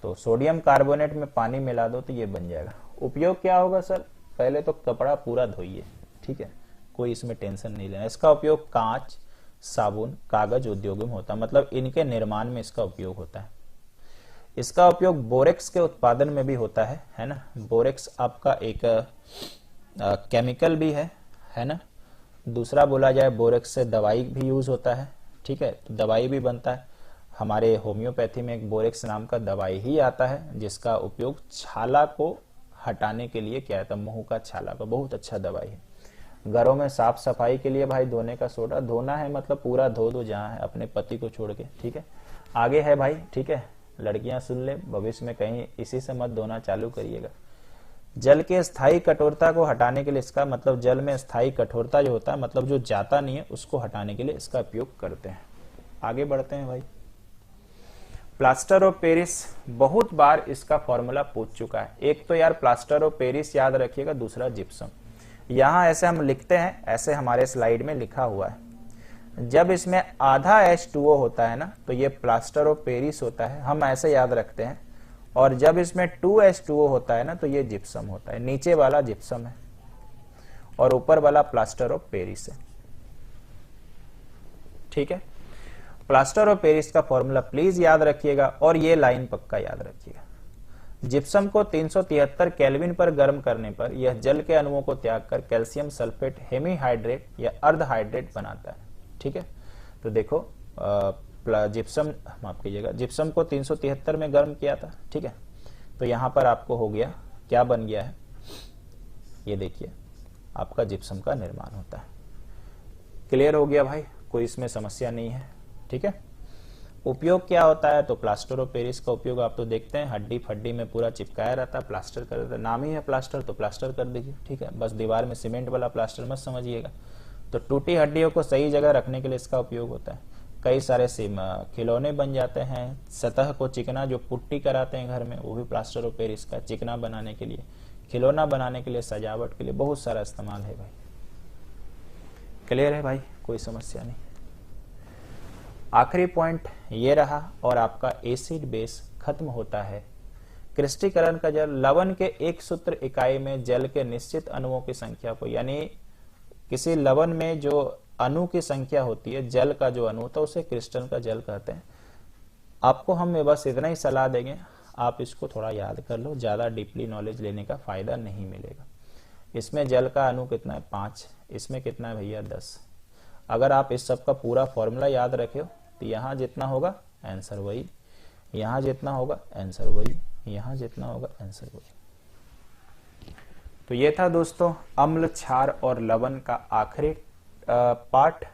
तो सोडियम कार्बोनेट में पानी मिला दो तो ये बन जाएगा। उपयोग क्या होगा सर, पहले तो कपड़ा पूरा धोइए, ठीक है, कोई इसमें टेंशन नहीं लेना। इसका उपयोग कांच, साबुन, कागज उद्योग में होता है, मतलब इनके निर्माण में इसका उपयोग होता है। इसका उपयोग बोरेक्स के उत्पादन में भी होता है ना। बोरेक्स आपका एक केमिकल भी है ना। दूसरा बोला जाए बोरेक्स से दवाई भी यूज होता है, ठीक है, तो दवाई भी बनता है। हमारे होम्योपैथी में एक बोरेक्स नाम का दवाई ही आता है जिसका उपयोग छाला को हटाने के लिए किया जाता है, मुंह का छाला का, बहुत अच्छा दवाई है। घरों में साफ सफाई के लिए भाई धोने का सोडा, धोना है मतलब पूरा धो दो जहां है, अपने पति को छोड़ के, ठीक है। आगे है भाई, ठीक है, लड़कियां सुन ले, भविष्य में कहीं इसी से मत धोना चालू करिएगा। जल के स्थायी कठोरता को हटाने के लिए इसका मतलब जल में स्थायी कठोरता जो होता है, मतलब जो जाता नहीं है, उसको हटाने के लिए इसका उपयोग करते हैं। आगे बढ़ते हैं भाई। प्लास्टर ऑफ पेरिस, बहुत बार इसका फॉर्मूला पूछ चुका है। एक तो यार प्लास्टर ऑफ पेरिस याद रखिएगा, दूसरा जिप्सम। यहां ऐसे हम लिखते हैं, ऐसे हमारे स्लाइड में लिखा हुआ है। जब इसमें आधा H2O होता है ना तो ये प्लास्टर ऑफ पेरिस होता है, हम ऐसे याद रखते हैं। और जब इसमें 2H2O होता है ना तो ये जिप्सम होता है। नीचे वाला जिप्सम है और ऊपर वाला प्लास्टर ऑफ पेरिस है, ठीक है। प्लास्टर ऑफ पेरिस का फॉर्मूला प्लीज याद रखिएगा और ये लाइन पक्का याद रखिएगा। जिप्सम को 373 केल्विन पर गर्म करने पर यह जल के अणुओं को त्याग कर कैल्शियम सल्फेट हेमीहाइड्रेट या अर्धहाइड्रेट बनाता है, ठीक है। तो देखो जिप्सम, माफ कीजिएगा, जिप्सम को 373 में गर्म किया था, ठीक है। तो यहां पर आपको हो गया, क्या बन गया है, ये देखिए आपका जिप्सम का निर्माण होता है। क्लियर हो गया भाई, कोई इसमें समस्या नहीं है, ठीक है। उपयोग क्या होता है, तो प्लास्टर ऑफ पेरिस का उपयोग आप तो देखते हैं, हड्डी फड्डी में पूरा चिपकाया रहता है, प्लास्टर कर देता है। नाम ही है प्लास्टर तो प्लास्टर कर दीजिए, ठीक है। बस दीवार में सीमेंट वाला प्लास्टर मत समझिएगा, तो टूटी हड्डियों को सही जगह रखने के लिए इसका उपयोग होता है। कई सारे खिलौने बन जाते हैं। सतह को चिकना, जो पुट्टी कराते हैं घर में, वो भी प्लास्टर ऑफ पेरिस का चिकना बनाने के लिए, खिलौना बनाने के लिए, सजावट के लिए बहुत सारा इस्तेमाल है भाई। क्लियर है भाई, कोई समस्या नहीं। आखिरी पॉइंट ये रहा और आपका एसिड बेस खत्म होता है। क्रिस्टलीकरण का जल लवण के एक सूत्र इकाई में जल के निश्चित अणुओं की संख्या को, यानी किसी लवण में जो अणु की संख्या होती है, जल का जो अणु होता है, उसे क्रिस्टल का जल कहते हैं। आपको हम बस इतना ही सलाह देंगे, आप इसको थोड़ा याद कर लो, ज्यादा डीपली नॉलेज लेने का फायदा नहीं मिलेगा। इसमें जल का अणु कितना है 5, इसमें कितना है भैया 10। अगर आप इस सब का पूरा फॉर्मूला याद रखे हो तो यहां जितना होगा आंसर वही, यहां जितना होगा आंसर वही, यहां जितना होगा आंसर वही। तो ये था दोस्तों अम्ल, क्षार और लवण का आखिरी पार्ट,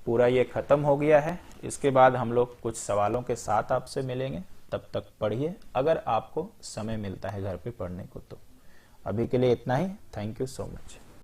पूरा ये खत्म हो गया है। इसके बाद हम लोग कुछ सवालों के साथ आपसे मिलेंगे, तब तक पढ़िए अगर आपको समय मिलता है घर पे पढ़ने को तो। अभी के लिए इतना ही। Thank you so much.